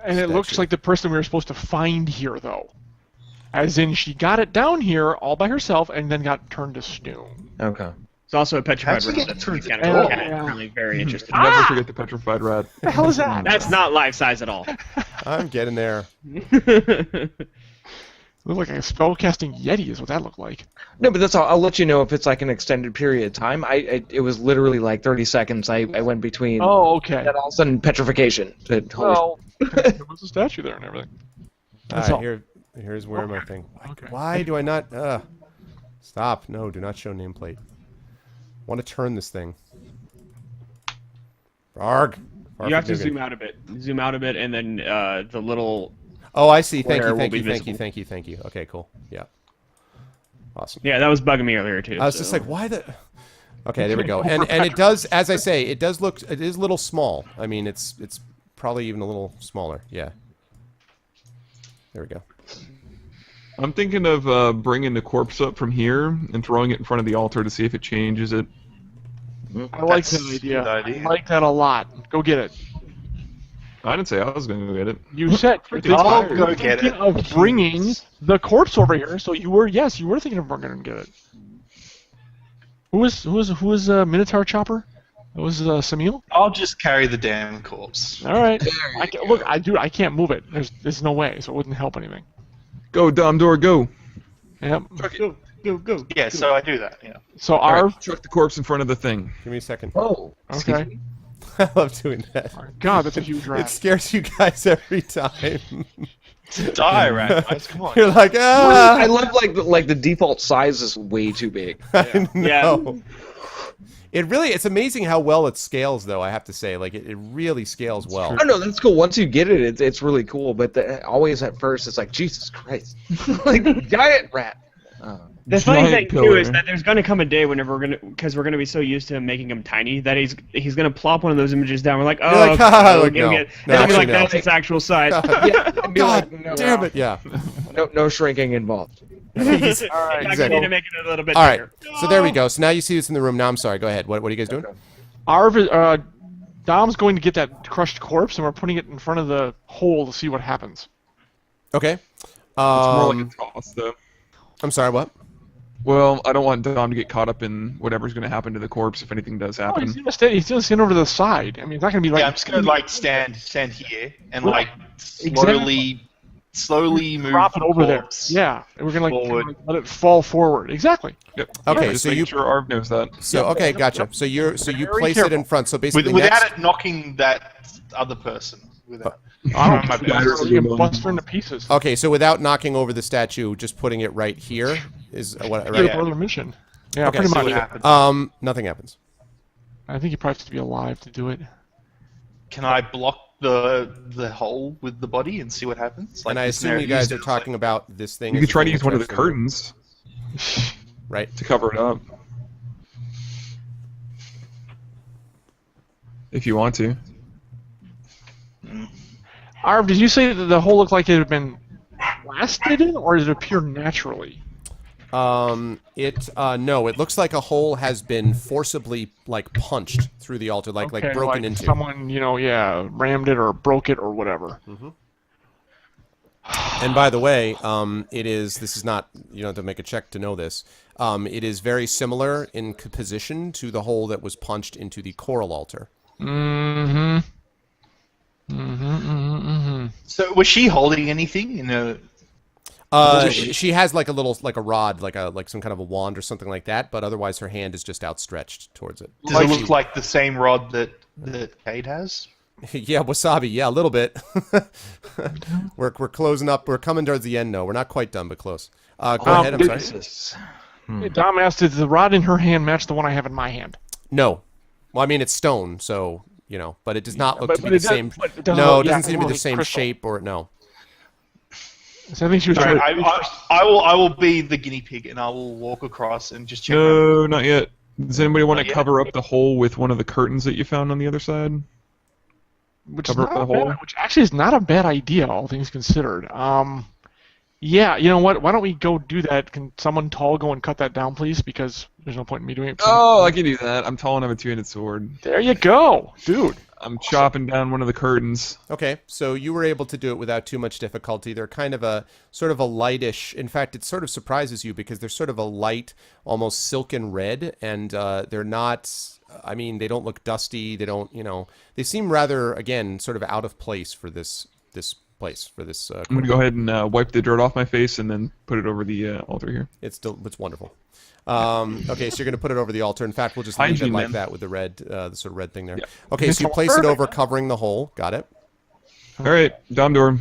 And it looks statue. like the person we were supposed to find here, though. As in, she got it down here all by herself and then got turned to stone. Okay. It's also a petrified How'd you rat. get That's turned kind to- of Oh, cat. yeah. Apparently very interested. Never forget the petrified rat. What the hell is that? That's not life size at all. I'm getting there. It looked like a spellcasting yeti is what that looked like. No, but that's all. I'll let you know if it's like an extended period of time. It was literally like 30 seconds. I went between. Oh, okay. And all of a sudden, petrification. Well, there was a statue there and everything. All That's right, all. here's where my thing. Okay. Why do I not? Stop! No, do not show nameplate. Want to turn this thing? Arg. You have to zoom out a bit. Zoom out a bit, and then the little. Oh, I see. Thank Where you, will thank be you, thank you, visible. thank you, thank you. Okay, cool. Yeah. Awesome. Yeah, that was bugging me earlier too. I was so. just like, why the? Okay, there we go. And it does, as I say, it does look. It is a little small. I mean, it's probably even a little smaller. Yeah. There we go. I'm thinking of bringing the corpse up from here and throwing it in front of the altar to see if it changes it. I like that That's idea. a good idea. I like that a lot. Go get it. I didn't say I was going to go get it. You said you're I'll thinking go get it. of bringing the corpse over here, so you were thinking of bringing and get it. Who was Minotaur Chopper? It was Samil. I'll just carry the damn corpse. All right. I can't move it. There's no way, so it wouldn't help anything. Go, Domdor, go. Yep. Go. Yeah, so I do that. Yeah. So All our right, chuck the corpse in front of the thing. Give me a second. Oh, okay. I love doing that. My God, that's a huge It rat. scares you guys every time. Die, rat. Guys, come on. You're like, I ah! love like the default size is way too big. I Yeah. know. It's amazing how well it scales, though, I have to say. Like, it really scales well. I don't know, that's cool. Once you get it, it's really cool. But always at first, it's like, Jesus Christ. Like, giant rat. The funny Giant thing too pillar. is that there's gonna come a day whenever we're gonna be so used to making him tiny that he's gonna plop one of those images down. We're like, oh, You're like, okay, "Ha, we'll like, get no. it." No, And then be like, actually, no. that's its actual size. Yeah, and be God like, no, damn it, yeah. No shrinking involved. All right. I Exactly. need to make it a little bit All right, bigger. so there we go. So now you see this in the room. Now I'm sorry. Go ahead. What are you guys doing? Dom's going to get that crushed corpse, and we're putting it in front of the hole to see what happens. Okay. It's more like a toss, though. I'm sorry. What? Well, I don't want Dom to get caught up in whatever's going to happen to the corpse if anything does Oh, happen. he's gonna stand over to the side. I mean, it's not gonna be like. Yeah, I'm just gonna like stand here and like slowly move drop it over there. corpse. Yeah, and we're gonna forward. like let it fall forward. Exactly. Yep. Okay, Just so making you- sure Arv knows that. So okay, gotcha. So you Very place it in careful. front. So basically, Without next, it knocking that other person. Without. I don't My think bad. you can bust her into pieces. okay, so without knocking over the statue, just putting it right here is what. Your Right? brother mission. Yeah, Okay, pretty See much. what happens. Nothing happens. I think you probably have to be alive to do it. Can I block the hole with the body and see what happens? And I the assume scenario you guys used are it as, talking about this thing. You as could try the to thing use one of the attached to curtains Right. to cover it up. If you want to. Arv, did you say that the hole looked like it had been blasted in, or did it appear naturally? No, it looks like a hole has been forcibly like punched through the altar, like Okay, broken into. Someone, rammed it or broke it or whatever. And by the way, this is not, you don't have to make a check to know this. It is very similar in position to the hole that was punched into the choral altar. So was she holding anything in a? She has like a rod, like some kind of a wand or something like that, but otherwise her hand is just outstretched towards it. Does it look like the same rod that Cade has? Yeah, wasabi. Yeah, a little bit. We're closing up. We're coming towards the end. No, we're not quite done, but close. Go ahead. I'm sorry. Dom asked, "Does the rod in her hand match the one I have in my hand?" No. Well, I mean it's stone, so but it does not look but- to be but the it does- same. but it doesn't No, look- it yeah, doesn't seem to be the it's same crystal. shape or no. So I think she was All trying right, to. I will be the guinea pig and I will walk across and just check. No, not yet. Does anybody want Not to yet? cover up the hole with one of the curtains that you found on the other side? Which is cover up not the a hole? bad, which actually is not a bad idea, all things considered. Yeah, you know what? Why don't we go do that? Can someone tall go and cut that down, please? Because there's no point in me doing it. Oh, I can do that. I'm tall and I have a two-handed sword. There you go, dude. I'm chopping down one of the curtains. Okay, so you were able to do it without too much difficulty. They're kind of a sort of a lightish. In fact, it sort of surprises you because they're sort of a light, almost silken red, and they're not. I mean, they don't look dusty. They don't, they seem rather, again, sort of out of place for this place for this. I'm gonna go ahead and wipe the dirt off my face and then put it over the altar here. It's wonderful. Okay, so you're going to put it over the altar. In fact, we'll just leave it Hygiene, like man. that with the red, the sort of red thing there. Yeah. Okay, so you place it over, covering the hole. Got it. All right, Domdor.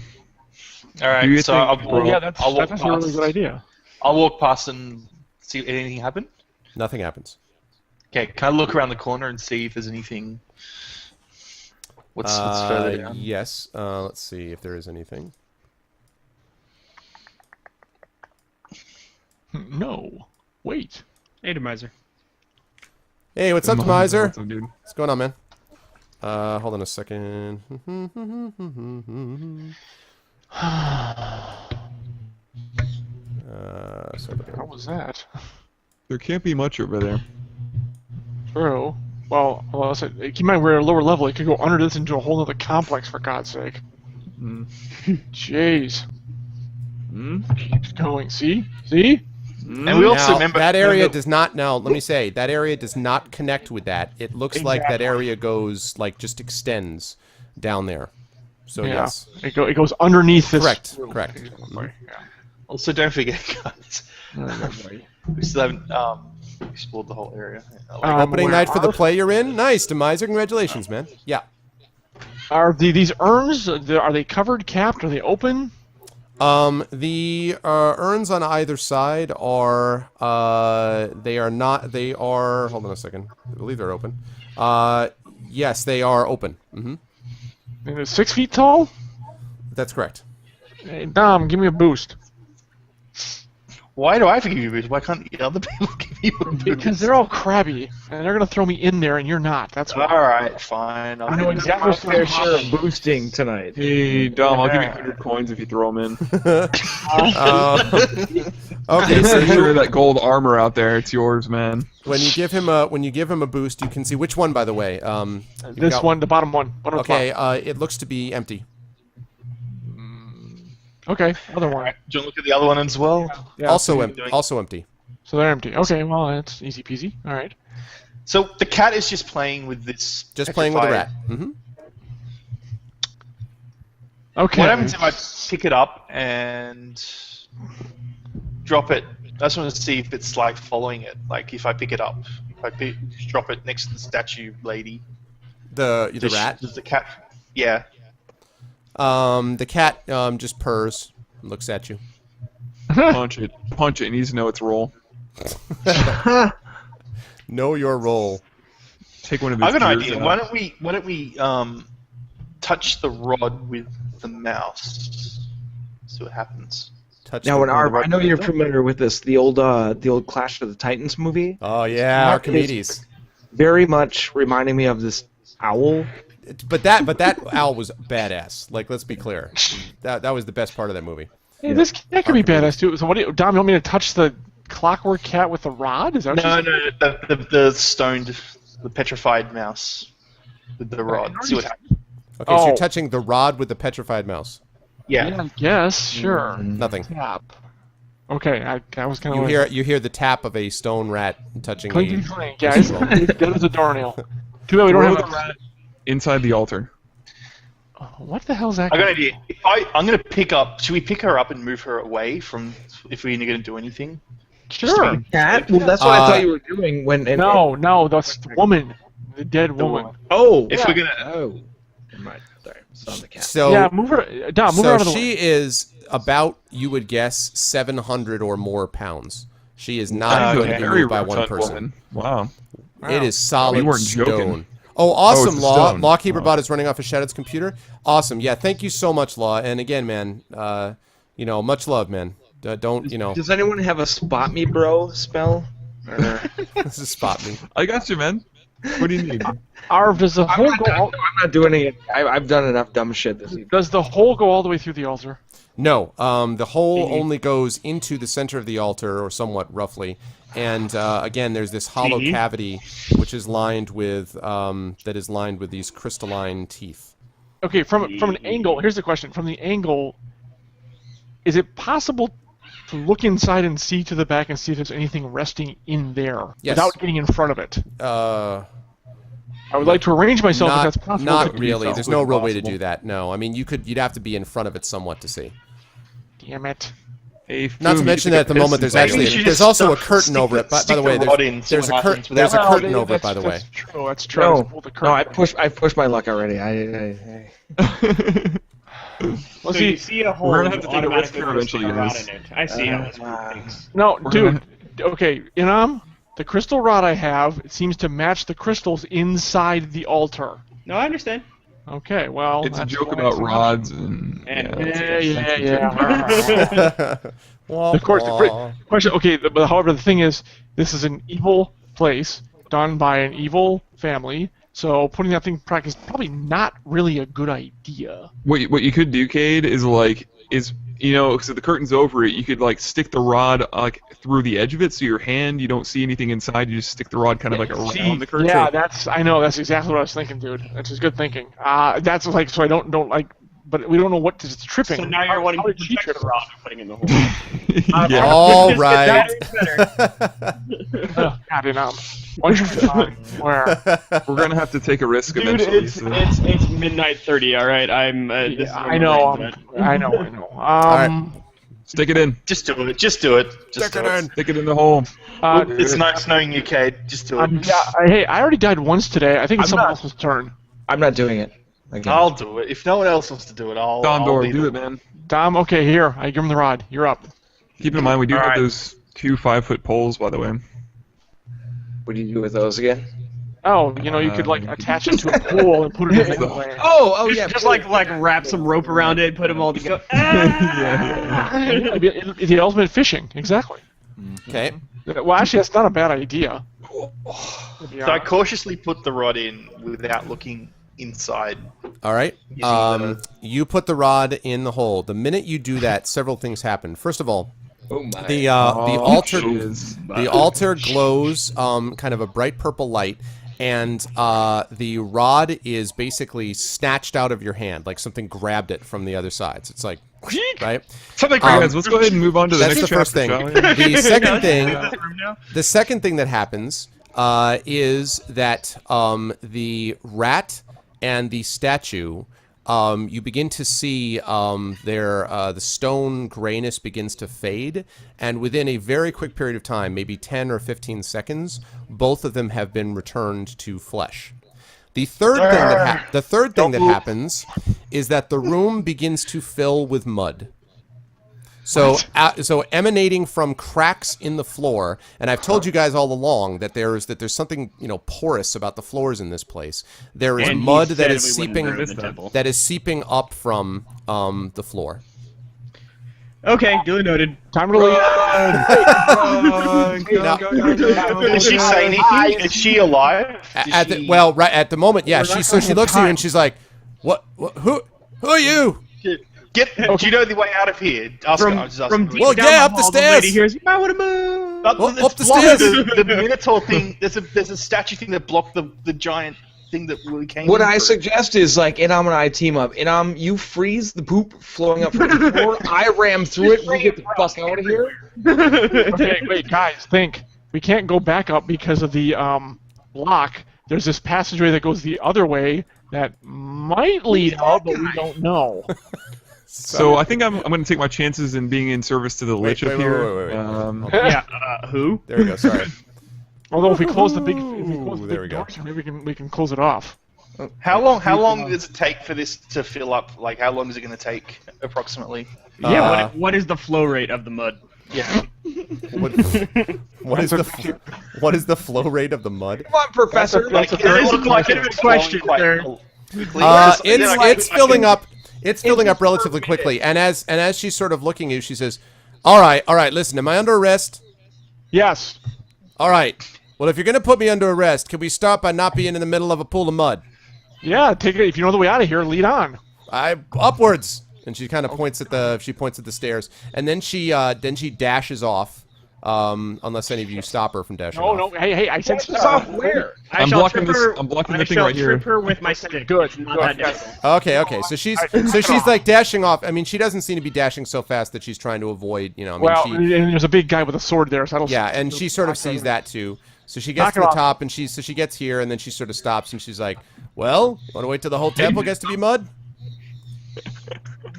All right, Do you so think- I'll, Well, yeah, that's I'll walk actually a really past. good idea. I'll walk past and see if anything happen. Nothing happens. Okay, can I look around the corner and see if there's anything? What's further down? Yes. Let's see if there is anything. No. Wait. Atomizer. Hey, what's up, Miser? What's up, dude? What's going on, man? Hold on a second. How was that? There can't be much over there. True. Well, keep in mind we're at a lower level. It could go under this into a whole other complex, for God's sake. Mm. Jeez. Mm. Keeps going. See? See? Mm. And we also Now, remember that area remember- does not. Now, let me say that area does not connect with that. It looks like that area goes just extends down there. So Yeah. yes, It goes underneath this. correct, room. correct. Sorry. Also, don't forget, guys, Yeah. we still haven't explored the whole area. Opening where night for the are- play you're in. Nice, Demiser. Congratulations, man. Yeah. Are these urns? Are they covered, capped? Are they open? The urns on either side are they are not. They are. Hold on a second. I believe they're open. Yes, they are open. And they're 6 feet tall? That's correct. Hey, Dom, give me a boost. Why do I have to give you a boost? Why can't the other people give you a boost? Because they're all crabby, and they're gonna throw me in there, and you're not. That's why. All right, fine. I know My exactly fair share of boosting tonight. Hey, Dom, I'll give you 100 coins if you throw them in. Okay, so Make sure that gold armor out there, it's yours, man. when you give him a boost, you can see which one, by the way. You've This got- one, the bottom one. Bottom Okay, it looks to be empty. Okay, other one. Do you want to look at the other one as well? Yeah, also so empty. doing- Also empty. So they're empty. Okay, well, that's easy peasy. All right. So the cat is just playing with this. Just playing with the rat. petrified- hmm Okay. What happens if I pick it up and drop it? I just want to see if it's like following it. Like if I pick it up, if I drop it next to the statue lady. The rat. Does the cat? Yeah. The cat just purrs, and looks at you. Punch it. Punch it. It needs to know its role. Know your role. Take one of its I've got an ears idea. out. Why don't we touch the rod with the mouse? See what happens. Touch. Now, the- when I know you're familiar with this, the old Clash of the Titans movie, Oh yeah, Archimedes. very much reminding me of this owl. But that owl was badass. Like, let's be clear. That was the best part of that movie. Hey, this cat could be badass too. So what do you, Dom? You want me to touch the clockwork cat with the rod? Is that what No, you said? no, the stoned, the petrified mouse with the rod. See what happens. Okay, so Oh. you're touching the rod with the petrified mouse. Yeah. I guess. Sure. Nothing. Tap. Okay, I was kind of. You hear the tap of a stone rat touching Clinky a. clink, guys. That was a doornail. Too bad we don't Throw have the a rat inside the altar. Oh, what the hell's that? I got an idea. I'm gonna pick up. Should we pick her up and move her away from? If we're gonna do anything. Sure. Cat? Well, that's what I thought you were doing when. No, that's the woman, the dead woman. Oh. If we're gonna. Oh. Never mind. Sorry. It's on the cat. So Yeah, move her. Dom, move her so out of the way. she is about, you would guess, 700 or more pounds. She is not going to be moved by one rotund person. woman. Wow. It is solid You weren't stone. joking. Oh, awesome, it's a Law. stone. Lawkeeper Oh. Bot is running off of Shadow's computer. Awesome. Yeah, thank you so much, Law. And again, man, much love, man. Don't, Does anyone have a spot me, bro spell? Or... this is spot me. I got you, man. What do you need? Arv, does the hole go? I'm not doing it. I've done enough dumb shit this evening. Does the hole go all the way through the altar? No, the hole only goes into the center of the altar, or somewhat roughly. And again, there's this hollow cavity, which is lined with these crystalline teeth. Okay, from an angle. Here's the question: from the angle, is it possible to look inside and see to the back and see if there's anything resting in there Yes. without getting in front of it? Not I would like to arrange myself if that's possible. not to- really. yourself There's if no real way to possible. do that. No, I mean you'd have to be in front of it somewhat to see. Damn it! Hey, Not to Foom, mention you that at the can moment piss there's and actually play. should there's just also a stick curtain the- over it. By stick the way, the rod in, see there's what a curtain. happens with There's that. a No, curtain over it. By the way. That's true. That's true. No, Just pull the curtain. no, I pushed my luck already. Well, So see, you see a hole, we're gonna you have to take a risk automatically here put eventually, a rod guys. in it. I see how this works. no, We're dude. Okay, Inam, the crystal rod I have, it seems to match the crystals inside the altar. No, I understand. Okay, well, It's a that's joke why about it's- rods and Yeah. Wah, Of course, wah. the question. Okay, but however, the thing is, this is an evil place done by an evil family. So putting that thing in practice is probably not really a good idea. What you could do, Cade, is you know, because the curtain's over it, you could like stick the rod like through the edge of it, so your hand, you don't see anything inside. You just stick the rod kind of like around the curtain. Yeah, I know. That's exactly what I was thinking, dude. That's just good thinking. That's like so I don't like, but we don't know what is tripping. So now you're wanting How to did she protect trip? the rod and putting it in the hole. Yeah. All right. God, and why don't you where? We're gonna have to take a risk Dude, eventually. it's so- it's midnight 30. All right, I'm. This is I know. I know. right. Stick it in. Just do it. Just do it. Just Stick do it it. in. Stick it in the hole. It's nice knowing you, Cade. Just do it. Hey, I already died once today. I think it's I'm someone not- else's turn. I'm not doing it. Again. I'll do it. If no one else wants to do it, I'll Dondor, be do the- it, man. Dom, okay, here. I give him the rod. You're up. Keep in mind, we do have Alright. those 2 5-foot poles, by the way. What do you do with those again? Oh, you know, you could like attach it to a pole and put it in the way. Oh, yeah. Just like wrap some rope around it, put them all together. It'd be the ultimate fishing, exactly. Okay. Well, actually, that's not a bad idea. So I cautiously put the rod in without looking inside. All right. You put the rod in the hole. The minute you do that, several things happen. First of all, Oh my. the altar Jeez. the altar glows kind of a bright purple light, and the rod is basically snatched out of your hand, like something grabbed it from the other side. So it's like, right? Something guys, let's go ahead and move on to the That's next the first chapter, thing. shall we? The second thing that happens is that the rat and the statue, you begin to see the stone grayness begins to fade, and within a very quick period of time, maybe 10 or 15 seconds, both of them have been returned to flesh. The third thing that happens is that the room begins to fill with mud. So, so emanating from cracks in the floor, and I've told you guys all along that there's something porous about the floors in this place. There is And he mud said that we is wouldn't seeping ruin the temple. up from the floor. Okay, duly noted. Time to leave. Did she say anything? Is she alive? Right at the moment, yeah. She looks at you and she's like, "What? Who are you?" Do you know the way out of here? Ask her. I'll just ask her. Well, down yeah, up the hall, stairs. lady hears, "I want to move." But Up it's the blocked. stairs. The Minotaur thing. There's a statue thing that blocked the giant thing that we came. What in I through. suggest is like Inam and I team up. Inam, you freeze the poop flowing up from the floor. I ram through it. We get the fuck out of here. Okay, wait, guys, think. We can't go back up because of the lock. There's this passageway that goes the other way that might lead out, but we don't know. So I think I'm going to take my chances in being in service to the Lich up here. Wait. Yeah, who? There we go. Sorry. Although if we close the big, there we go. door, so maybe we can close it off. How long does it take for this to fill up? Like, how long is it going to take, approximately? Yeah, what is the flow rate of the mud? Yeah. What is the flow rate of the mud? Come on, Professor. Like, a does very it look like legitimate it's flowing question, quite sir. quickly? It's filling up. It's filling up relatively quickly, and as she's sort of looking at you, she says, "All right. Listen, am I under arrest? Yes. All right. Well, if you're gonna put me under arrest, can we start by not being in the middle of a pool of mud? Yeah, take it. If you know the way out of here, lead on. Upwards." And she kind of points at the stairs, and then she dashes off. Unless any of you stop her from dashing off. No. Hey, I said Software. I'm blocking the thing right here. I shall trip her with my stick. Good, It's not good, that yes. difficult. Okay. So she's like dashing off. I mean, she doesn't seem to be dashing so fast that she's trying to avoid. Well, and there's a big guy with a sword there, so Yeah, and she sort of sees that too. So she gets Knock to it the off. top, and she gets here, and then she sort of stops, and she's like, "Well, want to wait till the whole temple gets to be mud?"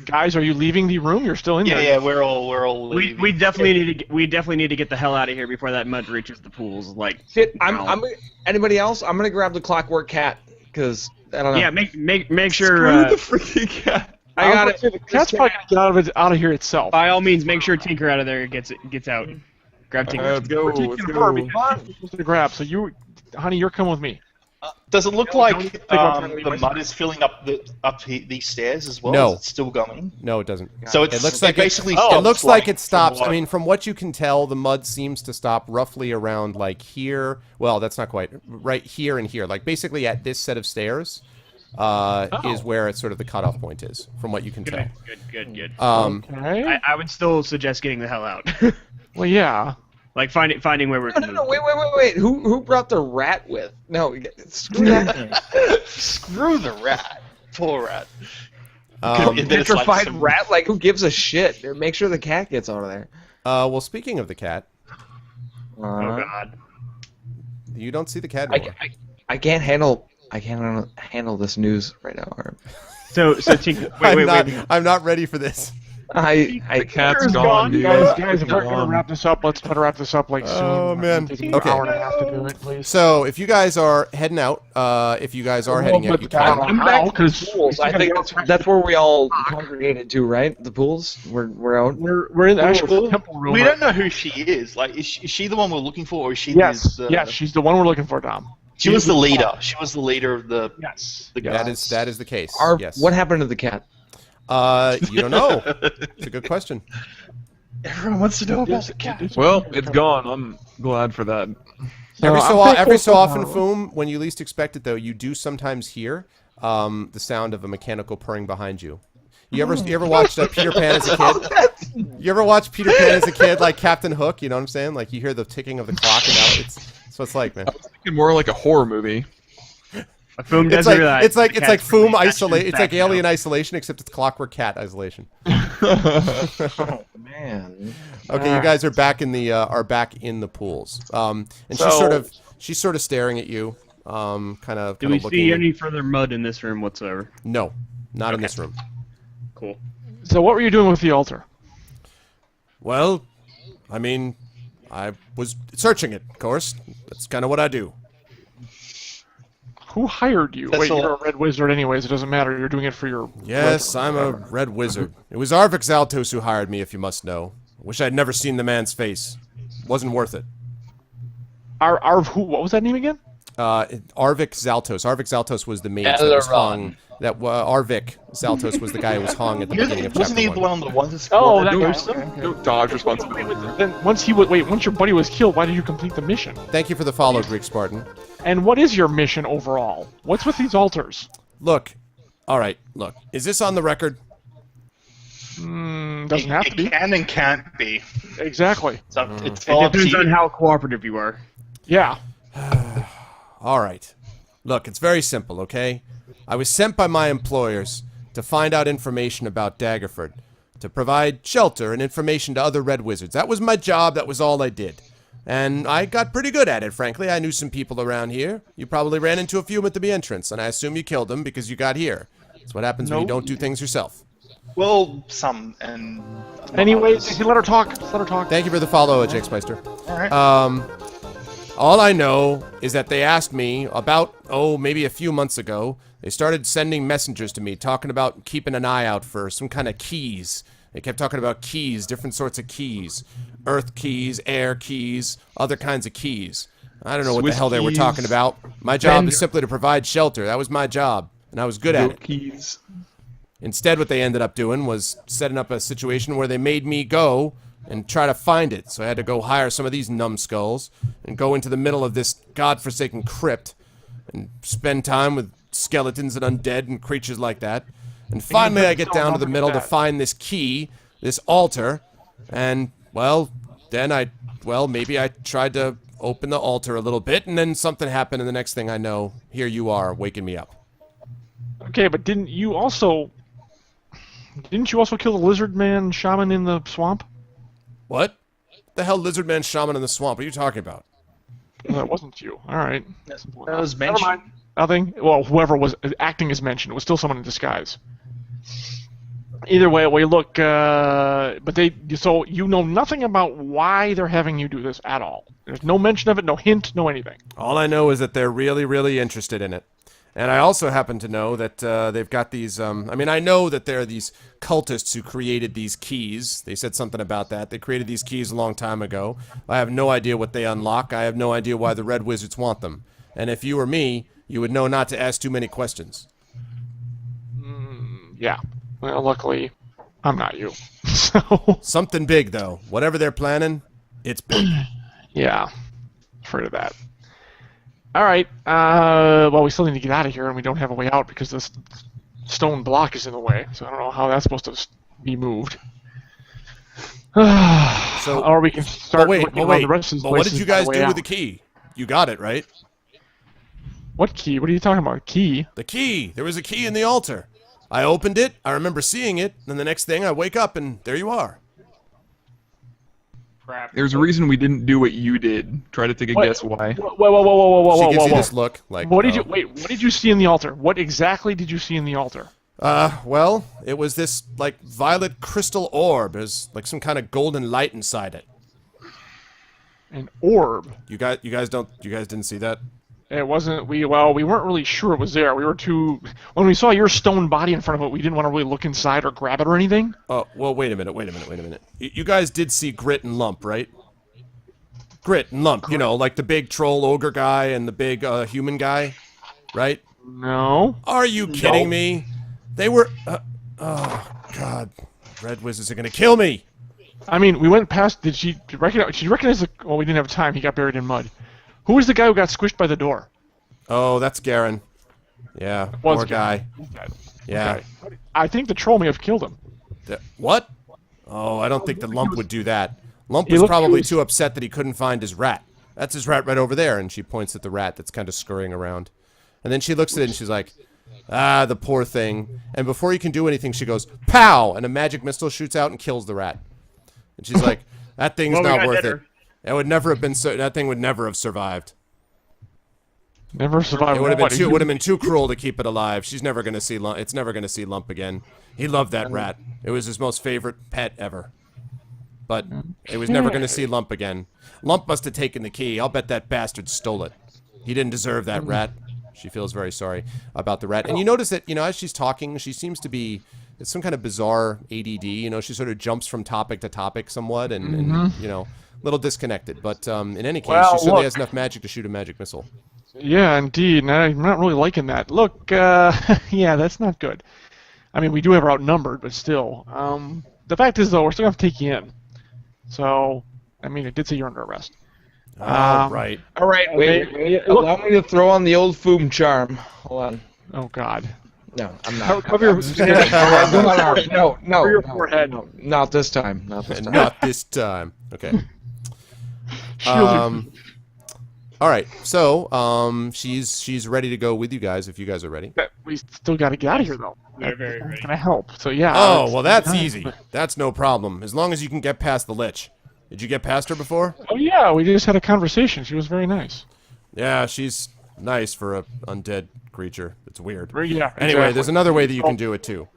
Guys, are you leaving the room? You're still in there. Yeah, we're all We leaving. definitely need to get the hell out of here before that mud reaches the pools. Like, Shit, now. I'm. Anybody else? I'm gonna grab the clockwork cat because I don't know. Yeah, make sure. Screw the freaking cat. I got would it. say the cat's probably gonna get out of here itself. By all means, make sure Tinker out of there gets out. Grab Tinker. Let's go. We're Let's taking her, go. because we're supposed to grab. So honey, you're coming with me. Does it look Don't like think about trying to leave the myself. mud is filling up these stairs as well? No. Is it still going? No, it doesn't. So It looks like basically it looks like it stops. from I mean, from what you can tell, the mud seems to stop roughly around like here. Well, that's not quite right here and here. Like basically at this set of stairs, is where it's sort of the cutoff point is, from what you can tell. Good. Okay. I would still suggest getting the hell out. Well, yeah. Like finding where we're. No, wait. Who brought the rat with? No, screw that. Screw the rat. Poor rat. Um, Petrified rat? Like, who gives a shit? Make sure the cat gets out of there. well, speaking of the cat, Oh God. you don't see the cat I, anymore. I can't handle handle this news right now, Arm. So Tinker. Wait. I'm not ready for this. I The cat's Tinker's gone, gone. dude. Guys, if we're Gone. gonna wrap this up, let's try to wrap this up like soon. Oh, man. Take an Okay. hour and a half to do it, please. So, if you guys are heading out, if you guys are heading out, you can. I'm back to because the pools. I think that's where we all congregated to, right? The pools. We're out. we're in the actual temple room. We don't know who she is. Like, is she the one we're looking for, or is she Yes, the? yes, she's the one we're looking for, Dom. She was the leader. She was the leader of the. Yes. The That guys. is the case. Arv, yes. what happened to the cat? You don't know. It's a good question. Everyone wants to know about the cat. Well, it's gone. I'm glad for that. Every I'm so thankful often, for- Foom, when you least expect it, though, you do sometimes hear the sound of a mechanical purring behind you. You ever watched Peter Pan as a kid? You ever watch Peter Pan as a kid, like Captain Hook? You know what I'm saying? Like you hear the ticking of the clock, and now that's what it's like, man. Thinking more like a horror movie. Foom It's doesn't like realize it's like the it's like cat's Foom really isolate. It's like back now. Alien Isolation, except it's Clockwork Cat isolation. Oh man. Okay, you guys are back in the pools. And she's sort of staring at you, kind of Do we looking. see any further mud in this room whatsoever? No, not in this room. Cool. So what were you doing with the altar? Well, I mean, I was searching it, of course. That's kind of what I do. Who hired you? That's Wait, all- you're a red wizard anyways. It doesn't matter. You're doing it for your... Yes, I'm a red wizard. It was Arvik Zaltos who hired me, if you must know. Wish I'd never seen the man's face. Wasn't worth it. Who? What was that name again? Arvik Zaltos. Arvik Zaltos was the mage that was hung. Arvik Zaltos was the guy who was hung at the beginning of Wasn't chapter he 1. the one that wanted to Oh, that Don't, guy. don't dodge responsibility. Then once your buddy was killed, why did you complete the mission? Thank you for the follow, Greek Spartan. And what is your mission overall? What's with these altars? Look. Alright, look. Is this on the record? Doesn't have to It be. can and can't be. Exactly. So it's It all up to depends on you. how cooperative you are. Yeah. Alright. Look, it's very simple, okay? I was sent by my employers to find out information about Daggerford, to provide shelter and information to other Red Wizards. That was my job, that was all I did. And I got pretty good at it, frankly. I knew some people around here. You probably ran into a few at the entrance, and I assume you killed them because you got here. That's what happens when you don't do things yourself. Well, some and. Anyways, let her talk. Let her talk. Thank you for the follow, Jake Speister. Alright. All I know is that they asked me about, maybe a few months ago, they started sending messengers to me talking about keeping an eye out for some kind of keys. They kept talking about keys, different sorts of keys. Earth keys, air keys, other kinds of keys. I don't know what the Swiss hell they were keys. talking about. My job is simply to provide shelter. That was my job, and I was good at it. Keys. Instead, what they ended up doing was setting up a situation where they made me go and try to find it. So I had to go hire some of these numbskulls and go into the middle of this godforsaken crypt and spend time with skeletons and undead and creatures like that. And finally I get down to the middle to find this key, this altar, and, well, then maybe I tried to open the altar a little bit, and then something happened, and the next thing I know, here you are, waking me up. Okay, but didn't you also kill the lizard man shaman in the swamp? What? The hell lizard man shaman in the swamp? What are you talking about? No, that wasn't you. All right. That was Never mentioned. mind. Nothing. Well, whoever was acting as mentioned, it was still someone in disguise. Either way, look. So you know nothing about why they're having you do this at all. There's no mention of it, no hint, no anything. All I know is that they're really, really interested in it. And I also happen to know that they've got these, I know that there are these cultists who created these keys. They said something about that. They created these keys a long time ago. I have no idea what they unlock. I have no idea why the Red Wizards want them. And if you were me, you would know not to ask too many questions. Yeah. Well, luckily, I'm not you. So, Something big, though. Whatever they're planning, it's big. yeah. Afraid of that. All right. Well, we still need to get out of here, and we don't have a way out because this stone block is in the way. So I don't know how that's supposed to be moved. Or we can start looking around the rest of this But what place did you as guys the way do with out. the key? You got it, right? What key? What are you talking about? Key? The key. There was a key in the altar. I opened it. I remember seeing it. Then the next thing, I wake up and there you are. Crap. There's a reason we didn't do what you did. Try to take a guess why. Whoa! She gives you this look like. What did oh. you wait? What did you see in the altar? What exactly did you see in the altar? Well, it was this like violet crystal orb. There's like some kind of golden light inside it. An orb. You guys didn't see that? It wasn't. We weren't really sure it was there. We were too. When we saw your stone body in front of it, we didn't want to really look inside or grab it or anything. Oh, well, wait a minute. You guys did see Grit and Lump, right? Grit and Lump, you know, like the big troll ogre guy and the big human guy, right? No. Are you kidding me? They were. Oh God, Red Wizards are gonna kill me. I mean, we went past. Did she recognize? She recognized the. Well, we didn't have time. He got buried in mud. Who was the guy who got squished by the door? Oh, that's Garen. Yeah, Was poor guy. Yeah. Okay. I think the troll may have killed him. What? Oh, I don't think the Lump would do that. Lump He was looked- probably he was- too upset that he couldn't find his rat. That's his rat right over there, and she points at the rat that's kind of scurrying around. And then she looks at it and she's like, ah, the poor thing. And before you can do anything, she goes, pow! And a magic missile shoots out and kills the rat. And she's like, that thing's Well, we not got worth dinner. it. It would never have been that thing would never have survived. Never survived. It would have been what? too. It would have been too cruel to keep it alive. She's never gonna see Lump. It's never gonna see Lump again. He loved that rat. It was his most favorite pet ever. But it was never gonna see Lump again. Lump must have taken the key. I'll bet that bastard stole it. He didn't deserve that rat. She feels very sorry about the rat. And you notice that, you know, as she's talking, she seems to be it's some kind of bizarre ADD. You know, she sort of jumps from topic to topic somewhat, and you know, a little disconnected. But in any case, Well, she certainly look. has enough magic to shoot a magic missile. Yeah, indeed. And I'm not really liking that. Look, yeah, that's not good. I mean, we do have her outnumbered, but still. The fact is, though, we're still going to have to take you in. So, I mean, it did say you're under arrest. All right. All right, wait. Allow me to throw on the old Foom charm. Hold on. Oh, God. No, I'm not. Cover your, No, cover your forehead. no, not this time. Not this time. Not this time. Okay. Shield your- All right. So, she's ready to go with you guys if you guys are ready. But we still got to get out of here, though. They're very That's ready. going to help. So, yeah. Oh, it's- well, that's easy. That's no problem. As long as you can get past the Lich. Did you get past her before? Oh, yeah, we just had a conversation. She was very nice. Yeah, she's nice for a undead creature. It's weird. Yeah, Anyway, exactly. there's another way that you can do it too.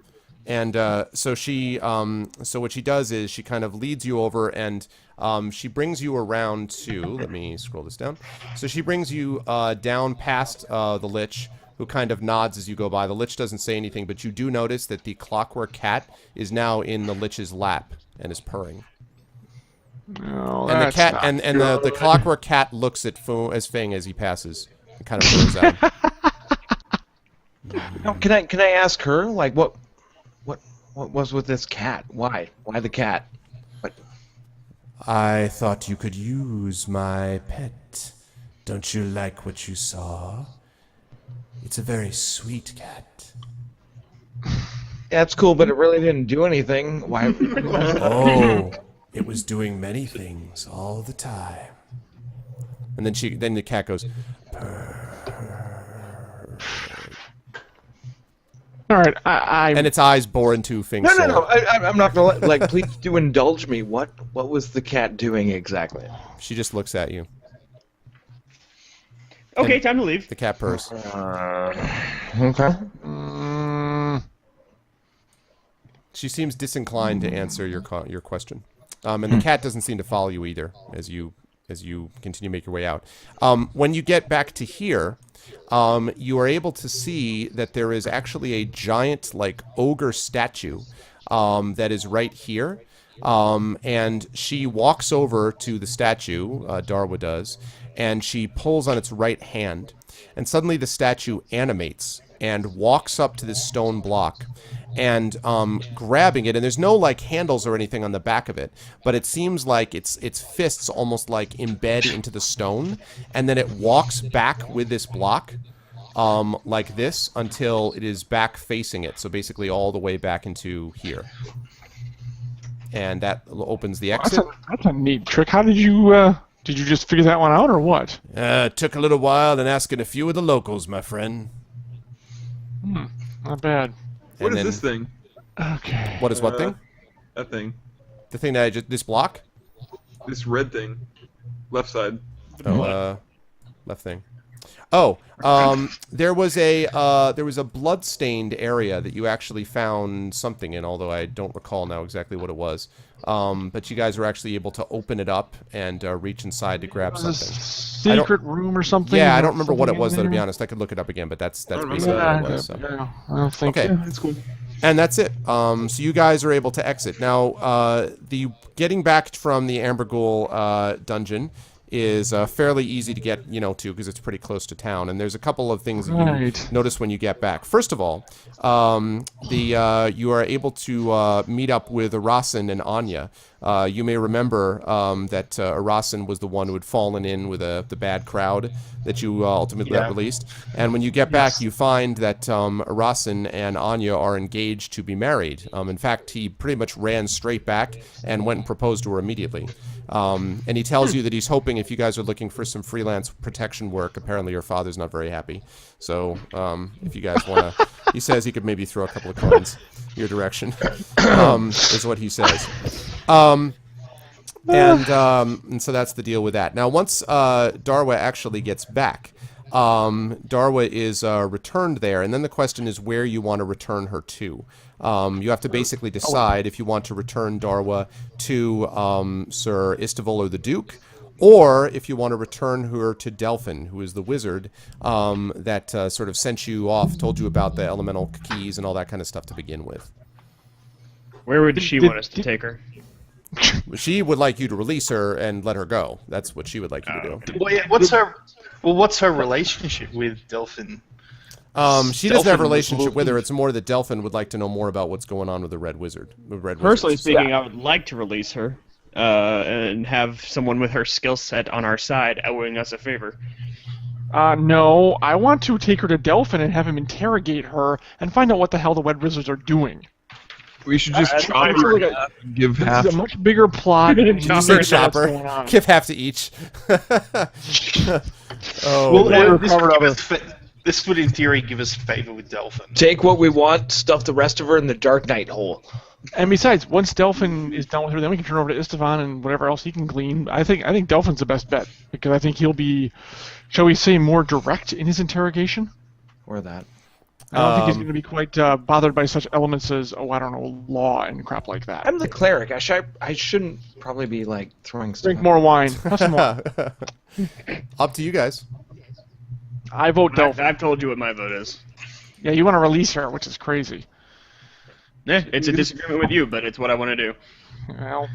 And so what she does is she kind of leads you over, and she brings you around to. Let me scroll this down. So she brings you down past the Lich, who kind of nods as you go by. The Lich doesn't say anything, but you do notice that the clockwork cat is now in the Lich's lap and is purring. No, And the that's cat not and good. the clockwork cat looks at Fang as he passes. It kind of purrs at him. No, can I ask her like what was with this cat? Why the cat? I thought you could use my pet. Don't you like what you saw? It's a very sweet cat. That's cool, but it really didn't do anything. Why? Oh, it was doing many things all the time. And then the cat goes, All right, I and its eyes bore into Fing's No. soul. I'm not gonna like. Please do indulge me. What was the cat doing exactly? She just looks at you. Okay, time to leave. The cat purrs. Okay. She seems disinclined to answer your question, and the cat doesn't seem to follow you either as you continue to make your way out. When you get back to here, you are able to see that there is actually a giant like ogre statue that is right here. And she walks over to the statue, Darwa does, and she pulls on its right hand. And suddenly the statue animates and walks up to this stone block and grabbing it. And there's no like handles or anything on the back of it, but it seems like its fists almost like embed into the stone. And then it walks back with this block like this until it is back facing it. So basically all the way back into here. And that opens the exit. That's a neat trick. How did you just figure that one out, or what? Took a little while and asking a few of the locals, my friend. Not bad. What And is then- this thing? Okay. What is what thing? That thing. The thing that I just... This block? This red thing. Left side. Oh, left thing. Oh, there was a blood-stained area that you actually found something in, although I don't recall now exactly what it was. But you guys were actually able to open it up and reach inside to grab something. Secret room or something? Yeah, I don't remember what it Something was, in though, to be there? honest. I could look it up again, but that's remember basically that. what it was. So. Yeah, I don't think Okay. so. That's cool. And that's it. So you guys are able to exit. Now, the getting back from the Amberghoul dungeon is fairly easy to get, to, because it's pretty close to town. And there's a couple of things that you Right. notice when you get back. First of all, you are able to meet up with Arasin and Anya. You may remember that Arasin was the one who had fallen in with the bad crowd that you ultimately got released. And when you get back, you find that Arasin and Anya are engaged to be married. In fact, he pretty much ran straight back and went and proposed to her immediately. And he tells you that he's hoping if you guys are looking for some freelance protection work, apparently your father's not very happy. So if you guys want to, he says he could maybe throw a couple of coins your direction, is what he says. And so that's the deal with that. Now, once Darwa actually gets back, Darwa is returned there, and then the question is where you want to return her to. You have to basically decide if you want to return Darwa to Sir Istavol the Duke, or if you want to return her to Delphin, who is the wizard that sort of sent you off, told you about the elemental keys and all that kind of stuff to begin with. Where would she want us to take her? She would like you to release her and let her go. That's what she would like you to do. Well, yeah, what's her relationship with Delphin? She doesn't have a Delphin relationship was- with her. It's more that Delphin would like to know more about what's going on with the Red Wizard. The Red Personally Wizards. speaking, I would like to release her and have someone with her skill set on our side owing us a favor. No, I want to take her to Delphin and have him interrogate her and find out what the hell the Red Wizards are doing. We should just chop it's her like in a- half and give This half. is a much bigger plot. Did you Did you Chopper say is what's chopper? going on. Give half to each. Oh, Well, man. this would, in theory, give us favor with Delphin. Take what we want, stuff the rest of her in the Dark Knight hole. And besides, once Delphin is done with her, then we can turn over to Istvan and whatever else he can glean. I think Delphin's the best bet because I think he'll be, shall we say, more direct in his interrogation. Or that. I don't think he's going to be quite bothered by such elements as, I don't know, law and crap like that. I'm the cleric. I shouldn't probably be like throwing stuff. Drink more wine. Have some more. Up to you guys. I vote Delphin. I've told you what my vote is. Yeah, you want to release her, which is crazy. Yeah, it's a disagreement with you, but it's what I want to do. Well,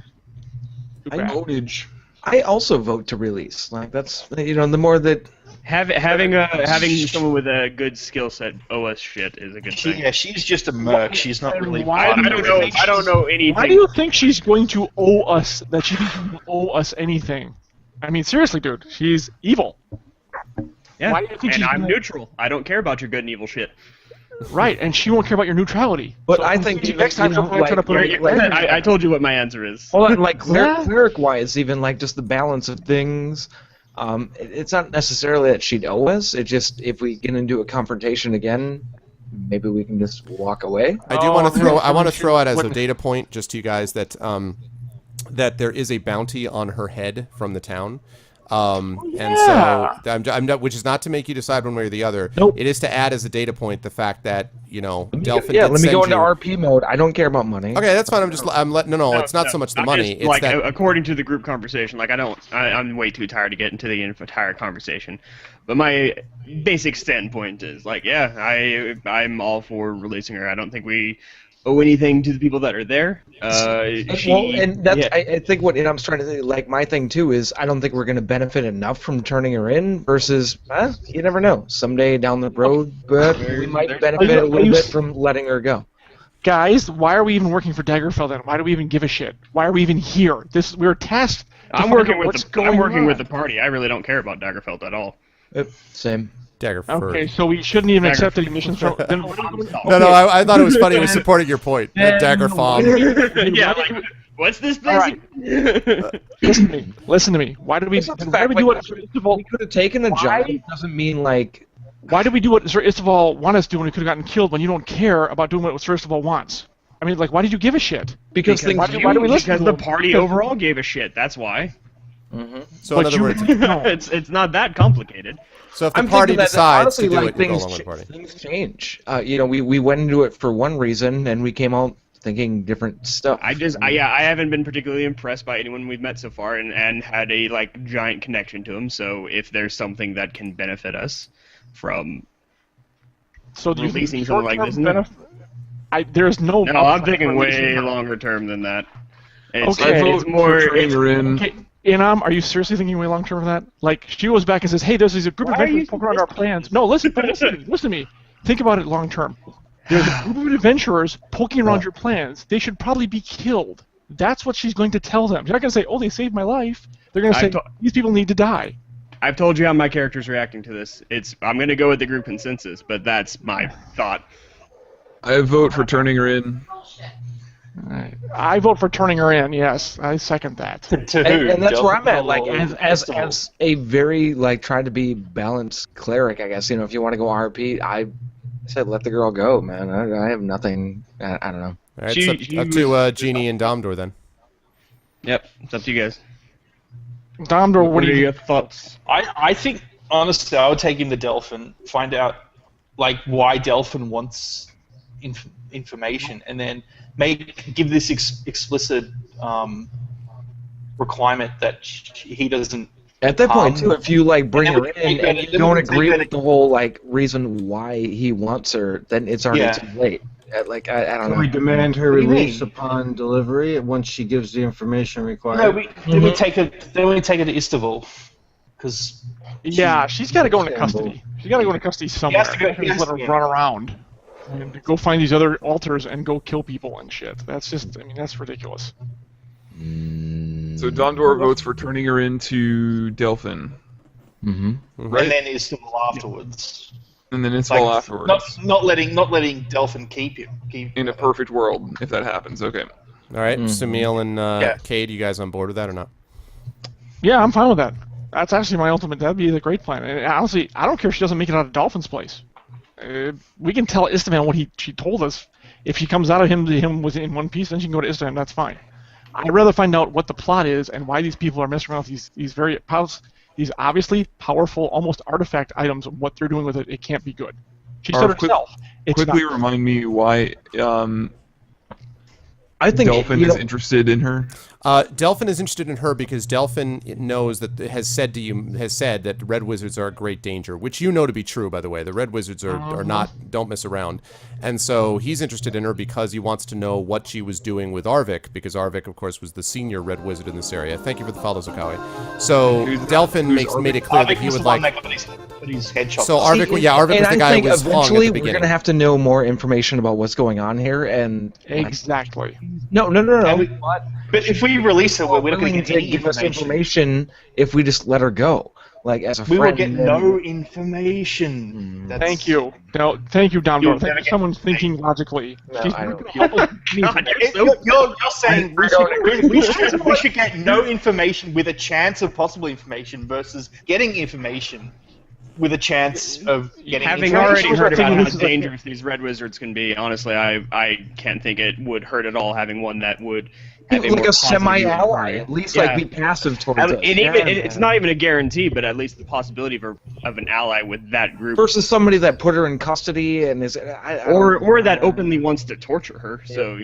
too I bad. Ownage. I also vote to release. Like that's the more that Having someone with a good skill set owe us shit is a good thing. She's just a merc. She's not really. Why I don't know. I don't know anything. Why do you think she's going to owe us, that she owe us anything? I mean, seriously, dude, she's evil. Yeah, Why do you think and she's I'm gonna- neutral. I don't care about your good and evil shit. Right, and she won't care about your neutrality. But So I I'm think thinking, next time she'll probably try to put her I told you what my answer is. hold on, like Yeah. cleric-wise, even like just the balance of things. It's not necessarily that she'd owe us. It just if we get into a confrontation again, maybe we can just walk away. I do want to throw. I want to shoot. throw out as a What- data point, just to you guys, that that there is a bounty on her head from the town. And so, I'm not, which is not to make you decide one way or the other. Nope. It is to add as a data point the fact that Delphin. Yeah, did let me send go into you- RP mode. I don't care about money. Okay, that's fine. I'm letting. No, it's not so much the I'm money. just, It's like that. according to the group conversation, like I'm way too tired to get into the entire conversation. But my basic standpoint is like, yeah, I'm all for releasing her. I don't think we owe anything to the people that are there. I think what I'm trying to think, like my thing too is I don't think we're going to benefit enough from turning her in versus you never know, someday down the road, but we might benefit a little bit from letting her go. Guys, why are we even working for Daggerfell then? Why do we even give a shit? Why are we even here? We're tasked. I'm working with the party. I really don't care about Daggerfell at all. Same. Dagger Okay, so we shouldn't even accept any missions from. Then No, I thought it was funny. It was supporting your point. Dagger Farm. Yeah, like, what's this place? Listen to me. Why do we do what Sir Istval? We could have taken a job. Doesn't mean like. Why did we do what Sir Istval wanted us to do when we could have gotten killed when you don't care about doing what Sir Istval wants? I mean, like, why did you give a shit? Because why do we listen? Because the party overall gave a shit. That's why. Mm-hmm. So in other words, it's not that complicated. So if the party decides to do it, you go along with the party. Things change. We went into it for one reason, and we came out thinking different stuff. I haven't been particularly impressed by anyone we've met so far, and had a giant connection to them. So if there's something that can benefit us from releasing something like this, there's no. No, I'm thinking way longer term than that. It's more. Okay. Inam, are you seriously thinking way long term of that? Like, she goes back and says, hey, there's a group of adventurers poking around our plans. No, listen to me. Think about it long term. There's a group of adventurers poking around your plans. They should probably be killed. That's what she's going to tell them. She's not going to say, oh, they saved my life. They're going to say, these people need to die. I've told you how my character's reacting to this. I'm going to go with the group consensus, but that's my thought. I vote for turning her in. I vote for turning her in. Yes, I second that. And that's where I'm at. Like as a very trying to be balanced cleric, I guess. If you want to go RP, I said let the girl go, man. I have nothing. I don't know. All right, up to Genie and Domdor then. Yep, it's up to you guys. Domdor, what are your thoughts? I think honestly, I would take him to Delphin, find out why Delphin wants information, and then give this explicit requirement that he doesn't. At that point, too, if you bring her in and you don't agree with the whole reason why he wants her, then it's already too late. I don't know. We demand her release upon delivery once she gives the information required. No, then we take her to Istval, because she's got to go into custody. She's got to go into custody somewhere. Let her run around. And go find these other altars and go kill people and shit. That's just, that's ridiculous. So Domdor votes for turning her into Delphin. Mm-hmm. Right? And then Istval afterwards. And then Istval afterwards. Not letting Delphin keep him. In a perfect world, if that happens, okay. All right, Samil and Cade, you guys on board with that or not? Yeah, I'm fine with that. That's actually my ultimate. That'd be the great plan. And honestly, I don't care if she doesn't make it out of Dolphin's place. We can tell Istvan what she told us. If she comes out of him within one piece, then she can go to Istvan. That's fine. I'd rather find out what the plot is and why these people are messing around with these obviously powerful, almost artifact items. What they're doing with it, it can't be good. She said herself. Quickly remind me why I think Delphin is interested in her. Delphin is interested in her because Delphin knows that has said that Red Wizards are a great danger, which you know to be true, by the way. The Red Wizards are not, don't mess around. And so he's interested in her because he wants to know what she was doing with Arvik, because Arvik, of course, was the senior Red Wizard in this area. Thank you for the follow, Zakawi. So Delphin made it clear that he would like... So Arvik, Arvik was the guy who was flung at the beginning. We're going to have to know more information about what's going on here, and... Exactly. No. But if we release her, we're not going to get any give us information if we just let her go. As a friend. We will get no information. Thank you. No, thank you, Domdor. Thank you, someone's thinking logically. No, you're saying we should get no information with a chance of possible information versus getting information with a chance of getting Having already heard about how dangerous these Red Wizards can be, honestly, I can't think it would hurt at all having one that would have a semi-ally, at least be passive towards us. It's not even a guarantee, but at least the possibility of an ally with that group versus somebody that put her in custody and is or that openly wants to torture her. So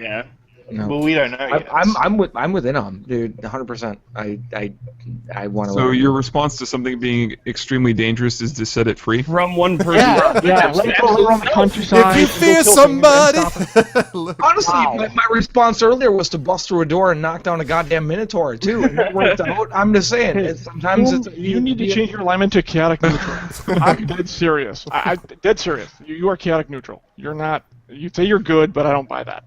No. Well, we don't know yet. I'm with Inom, dude. 100%. I want to. So your response to something being extremely dangerous is to set it free? From one person. Yeah, let it go around the countryside. If you fear somebody, Honestly, my response earlier was to bust through a door and knock down a goddamn Minotaur too. And that worked out. I'm just saying. Sometimes You need to change your alignment to chaotic neutral. I'm dead serious. I'm dead serious. You are chaotic neutral. You're not. You say you're good, but I don't buy that.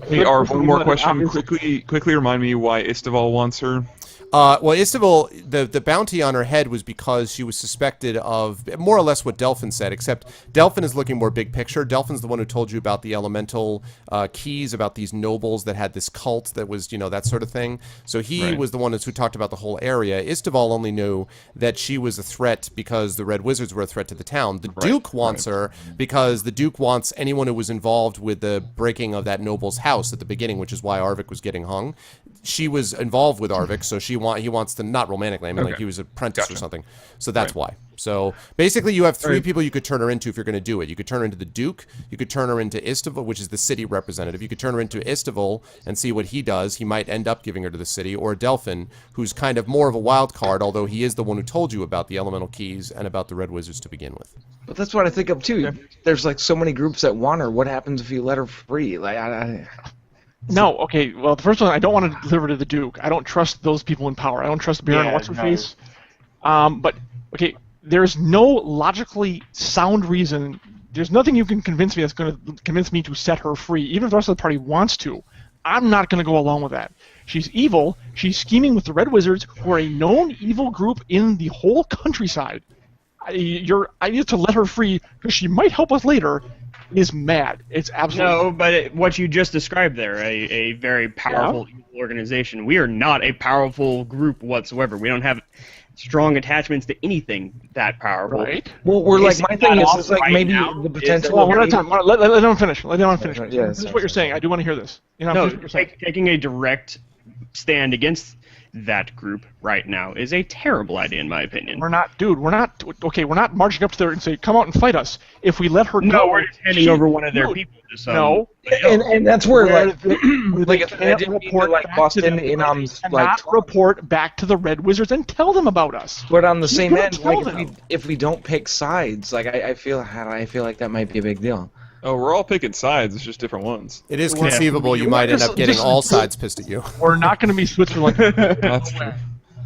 Hey, Arv, one more question. Quickly remind me why Istival wants her. well, Istival, the bounty on her head was because she was suspected of more or less what Delphin said, except Delphin is looking more big picture. Delphin's the one who told you about the elemental keys, about these nobles that had this cult that was, that sort of thing. So he was the one who talked about the whole area. Istival only knew that she was a threat because the Red Wizards were a threat to the town. The Duke wants her because the Duke wants anyone who was involved with the breaking of that noble's house at the beginning, which is why Arvik was getting hung. She was involved with Arvik, so he wants to, not romantically, I mean like he was an apprentice or something. So that's why. So basically you have three people you could turn her into if you're going to do it. You could turn her into the Duke, you could turn her into Istival, which is the city representative. You could turn her into Istival and see what he does. He might end up giving her to the city, or Delphin, who's kind of more of a wild card, although he is the one who told you about the elemental keys and about the Red Wizards to begin with. But that's what I think of too. There's like so many groups that want her. What happens if you let her free? Like No, okay. Well, the first one, I don't want to deliver to the Duke. I don't trust those people in power. I don't trust Baron. What's her face? But okay, there's no logically sound reason. There's nothing you can convince me that's going to convince me to set her free, even if the rest of the party wants to. I'm not going to go along with that. She's evil. She's scheming with the Red Wizards, who are a known evil group in the whole countryside. I need to let her free because she might help us later. Is mad. It's absolutely No, but what you just described there, a very powerful evil organization. We are not a powerful group whatsoever. We don't have strong attachments to anything that powerful. right. well, we're like my thing is like right maybe now the potential. Well, we're not talking. Let them finish. Let them finish. Yeah, This is what you're saying. I do want to hear this. No, finish what you're saying. taking a direct stand against that group right now is a terrible idea, in my opinion. We're not, dude. We're not. Okay, we're not marching up to there and say, "Come out and fight us." If we let her go, No, we're just handing over one of their people to some. No, And that's where like they I can't didn't mean to, report like back bust to the in Red on Wizards and like. not report back to the Red Wizards and tell them about us. But on the You same gotta end, tell like them. if we don't pick sides, like I feel like that might be a big deal. Oh, we're all picking sides. It's just different ones. It is conceivable you might end up getting all sides pissed at you. We're not going to be Switzerland. That's true.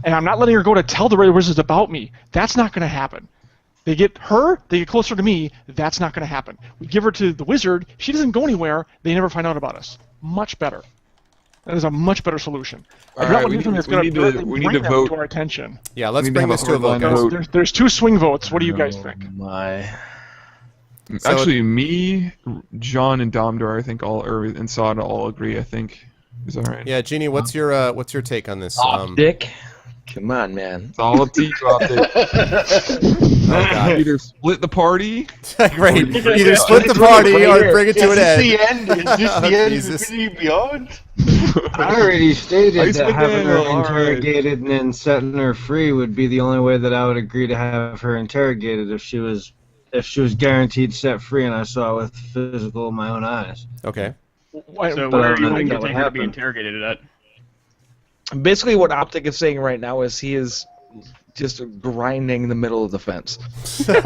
And I'm not letting her go to tell the Red Wizards about me. That's not going to happen. They get her, they get closer to me. That's not going to happen. We give her to the wizard. She doesn't go anywhere. They never find out about us. Much better. That is a much better solution. All I don't right, want we anything need- that's we going need to- directly we need bring to them vote. to our attention. Yeah, let's We need to bring have this a to a vote, hard line guys. vote. There's 2 swing votes. What do you guys think? My. So- Actually, me, John, and Domdar, I think and Sod all agree. I think is that right? Yeah, Jeannie, what's your take on this? Dick, come on, man. It's all up to you out there. Oh, God. Either split the party. Great. Either split the party or bring it to an Is end. this the end? Is this the end Jesus. of Infinity Beyond? I already stated Ice that having her McDaniel, all right. interrogated and then setting her free would be the only way that I would agree to have her interrogated if she was guaranteed set free and I saw it with physical my own eyes. Okay. So But where I are don't you think going that to would take her to be happen. interrogated at? Basically, what Optic is saying right now is he is just grinding the middle of the fence. But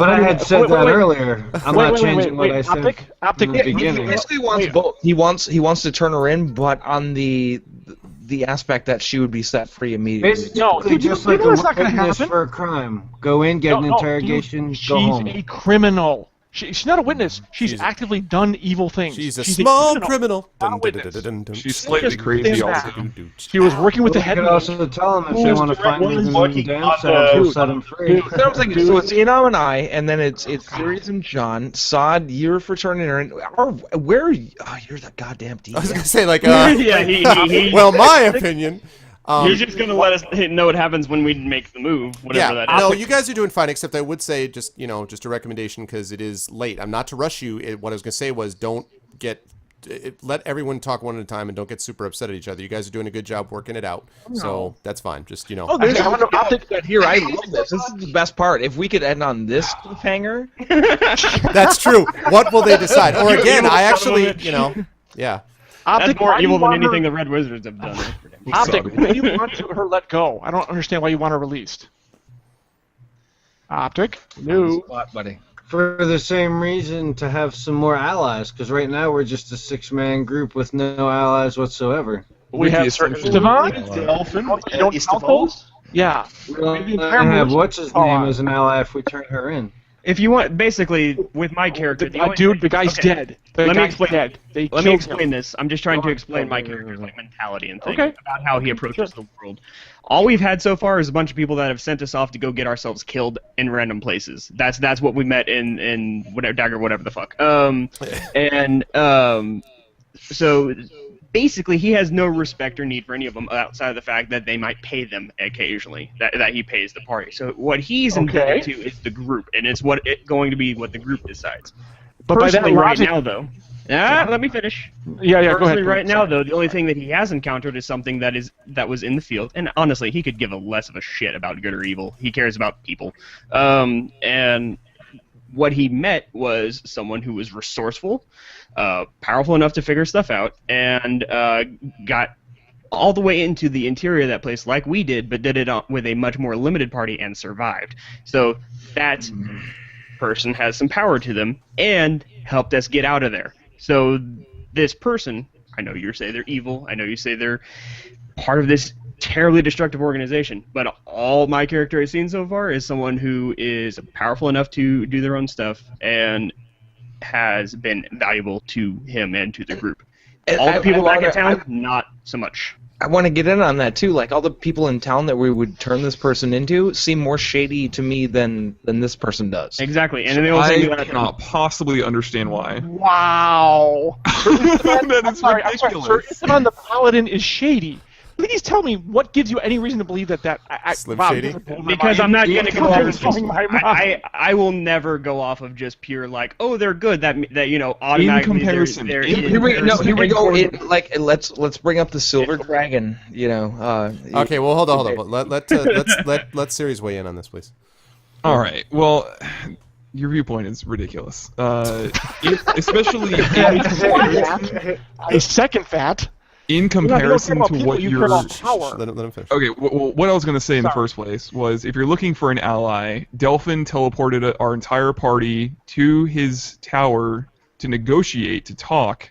I had said that earlier. I'm not changing what I said Optic, from the beginning. He basically wants both. He wants to turn her in, but on the aspect that she would be set free immediately. Basically, No, dude, just you like know a that's not gonna witness happen. for a crime. Go in, get an interrogation, dude, go home. She's a criminal. She's not a witness. She's She's- actively done evil things. She's a small criminal. Not a witness. She's slightly Just crazy stand also. back. She was working with the You head. could also tell them if they Who's want to the find one them working damn on selves, the- we'll set them free. So I'm thinking, so it's Inom and I, and then it's Sirius and John. Sod, you're for turning her in. Where are you? Oh, you're the goddamn I was DM. gonna say like, Yeah, he well, my opinion. he's just going to let us know what happens when we make the move, whatever Yeah, that is. no, you guys are doing fine. Except I would say just a recommendation because it is late. I'm not to rush you. What I was gonna say was don't let everyone talk one at a time and don't get super upset at each other. You guys are doing a good job working it out, so that's fine. Just Oh, there's Optic that here. I love this. This is the best part. If we could end on this cliffhanger, that's true. What will they decide? Or again, I actually, yeah. Optic, more why do you evil than want her- anything the Red Wizards have done. Optic, Sorry. why do you want her let go? I don't understand why you want her released. Optic? No. Spot, buddy. For the same reason, to have some more allies, because right now we're just a 6-man group with no allies whatsoever. We With the have assumption- Stefan? Delphin. You don't count those? Yeah. We don't Maybe entire have moves- what's his Oh, name as an ally if we turn her in. If you want, basically, with my character, the only Dude, thing- the guy's okay. dead. The Let me guy's explain. dead. They Let me killed explain him. this. I'm just trying Go to ahead. explain my character's like mentality and thing Okay. about how he approaches the world. All we've had so far is a bunch of people that have sent us off to go get ourselves killed in random places. That's what we met in whatever Dagger, whatever the fuck. So basically, he has no respect or need for any of them outside of the fact that they might pay them occasionally. That he pays the party. So what he's indebted to is the group, and it's going to be what the group decides. But by that Personally, right logic, now, though. Let me finish. yeah, go Personally, ahead. right now, though, the only thing that he has encountered is something that was in the field, and honestly, he could give a less of a shit about good or evil. He cares about people, and what he met was someone who was resourceful, powerful enough to figure stuff out, and got all the way into the interior of that place like we did, but did it with a much more limited party and survived. So that person has some power to them and helped us get out of there. So this person, I know you say they're evil, I know you say they're part of this terribly destructive organization, but all my character has seen so far is someone who is powerful enough to do their own stuff and has been valuable to him and to the group. And All the people back in wanna- town, not so much. I want to get in on that too. Like all the people in town that we would turn this person into seem more shady to me than this person does. Exactly, and then the only thing I that cannot possibly understand why. Wow. That is I'm sorry, ridiculous. Sir Isman the Paladin is shady. Please tell me what gives you any reason to believe that Slim wow, Shady? you just blew my Because mind. I'm not going to go You're off blowing my mind. I will never go off of just pure like, oh, they're good. That automatically comparison. they're Here we go. Let's bring up the silver dragon. Okay, well, hold on. Let Series weigh in on this, please. All right. Well, your viewpoint is ridiculous. Especially I second that. in You comparison don't care about to people, what you you're. care about power. Let him finish. Okay, what I was going to say in the first place was if you're looking for an ally, Delphin teleported our entire party to his tower to negotiate, to talk.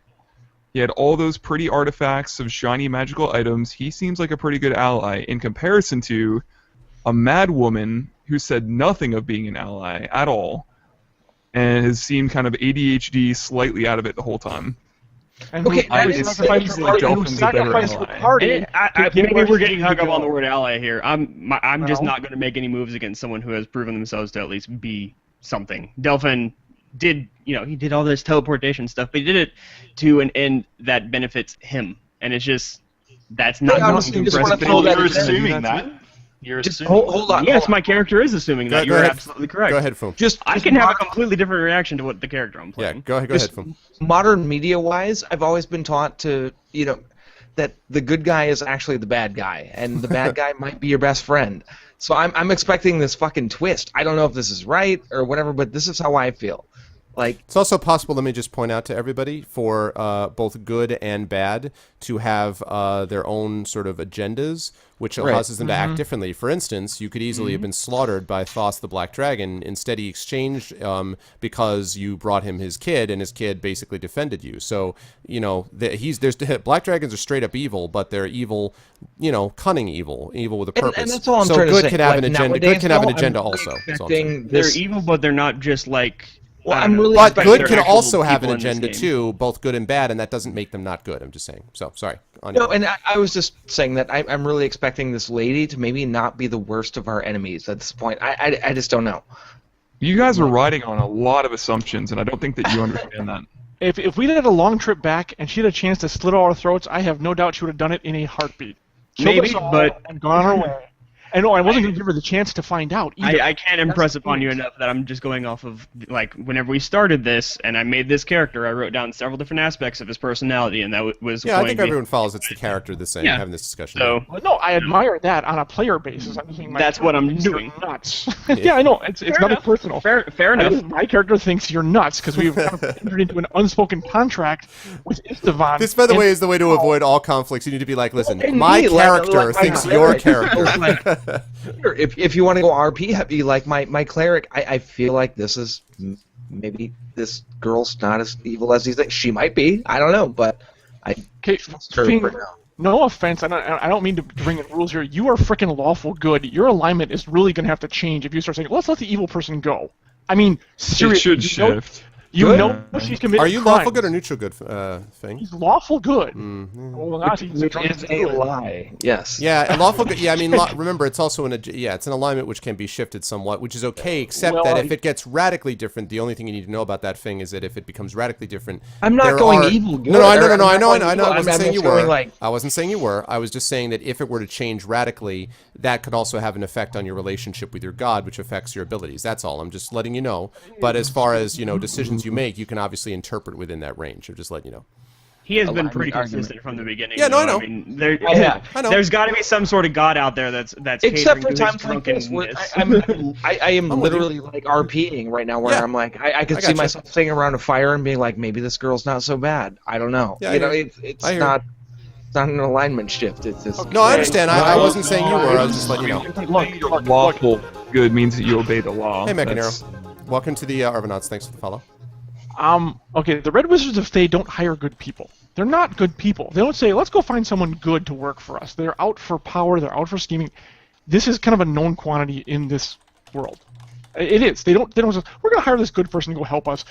He had all those pretty artifacts of shiny magical items. He seems like a pretty good ally in comparison to a mad woman who said nothing of being an ally at all and has seemed kind of ADHD slightly out of it the whole time. And Okay, who it sacrificed seems like Delphin's a better sacrificed the ally. party. Maybe we're getting hung up go. on the word ally here. I'm just No. not going to make any moves against someone who has proven themselves to at least be something. Delphin did, he did all this teleportation stuff, but he did it to an end that benefits him, and it's just that's not I going honestly to just impress wanna me. throw that You're in there. assuming that. You're Just assuming. hold on. Yes, my character is assuming that. Go You're ahead. absolutely correct. Go ahead, Foom. I can have a completely different reaction to what the character I'm Yeah, playing. go ahead, Just- Foom. Modern media-wise, I've always been taught to, that the good guy is actually the bad guy, and the bad guy might be your best friend. So I'm expecting this fucking twist. I don't know if this is right or whatever, but this is how I feel. Like, It's also possible, let me just point out to everybody, for both good and bad to have their own sort of agendas, which causes them to act differently. For instance, you could easily have been slaughtered by Thoth the Black Dragon. Instead, he exchanged because you brought him his kid, and his kid basically defended you. So, Black Dragons are straight up evil, but they're evil, cunning evil with a purpose. and that's all I'm so trying to good say. can have Like, an agenda. nowadays, Good can have an though, agenda I'm also. That's all I'm saying. expecting They're this. evil, but they're not just like. Well, I I'm don't know, really But expecting good they're can actual also have an people in this agenda game. too, both good and bad, and that doesn't make them not good. I'm just saying. So, sorry. On your No, and I was just saying that I'm really expecting this lady to maybe not be the worst of our enemies at this point. I just don't know. You guys are riding on a lot of assumptions, and I don't think that you understand that. If we did a long trip back and she had a chance to slit all our throats, I have no doubt she would have done it in a heartbeat. Killed Maybe, us all but- and gone on her way. I know, I wasn't going to give her the chance to find out either. I can't impress upon you enough that I'm just going off of, like, whenever we started this and I made this character, I wrote down several different aspects of his personality, and that was Yeah, I going think to be- everyone follows it's the character the same, Yeah. having this discussion. So, Well, no, I admire that on a player basis. I'm just saying That's what I'm character doing. thinks you're Nuts. Yeah, I know. It's nothing enough. personal. fair enough. My character thinks you're nuts because we've kind of entered into an unspoken contract with Istvan. This, by the and- way, is the way to avoid all conflicts. You need to be like, listen, And my me, like- character like my thinks your cleric. character. Sure, if you want to go RP heavy, like my cleric, I feel like this is maybe this girl's not as evil as you think. She might be. I don't know, but I Okay, trust her Fing, for now. no offense, I don't mean to bring in rules here. You are freaking lawful good. Your alignment is really going to have to change if you start saying, let's let the evil person go. I mean, It seriously. should you know- shift. You Good. know she's committed Are you crimes. lawful good or neutral good, Thing? He's lawful good. Mm-hmm. Well, not he's Which drunk is and a good. lie. Yes. Yeah, and lawful good. Yeah, I mean, remember, it's also it's an alignment which can be shifted somewhat, which is okay, except Well, that if it gets radically different, the only thing you need to know about that thing is that if it becomes radically different, I'm not there going are- evil good. No, I or know. I'm I not know. going I evil. wasn't I'm saying you just going were. like, I wasn't saying you were. I was just saying that if it were to change radically, that could also have an effect on your relationship with your god, which affects your abilities. That's all. I'm just letting you know. But as far as decisions you make, you can obviously interpret within that range. I'm just letting you know. He has been Alignment pretty argument. consistent from the beginning. Yeah, no, I though. know. mean, there, I know. There's got to be some sort of god out there that's except catering for to his times like this, where drunkenness. I am I'm with you. literally like RPing right now, where Yeah. I'm like, I could I see gotcha. myself sitting around a fire and being like, maybe this girl's not so bad. I don't know. Yeah, I you know, hear it's I hear not. It's not an alignment shift. It's just. No, I understand. I wasn't saying you were. I was just letting you know. Look, Lawful good means that you obey the law. Hey, That's- Mechanero. Welcome to the Arvanauts. Thanks for the follow. Okay, the Red Wizards of Thay don't hire good people. They're not good people. They don't say, let's go find someone good to work for us. They're out for power. They're out for scheming. This is kind of a known quantity in this world. It is. They don't say, we're going to hire this good person to go help us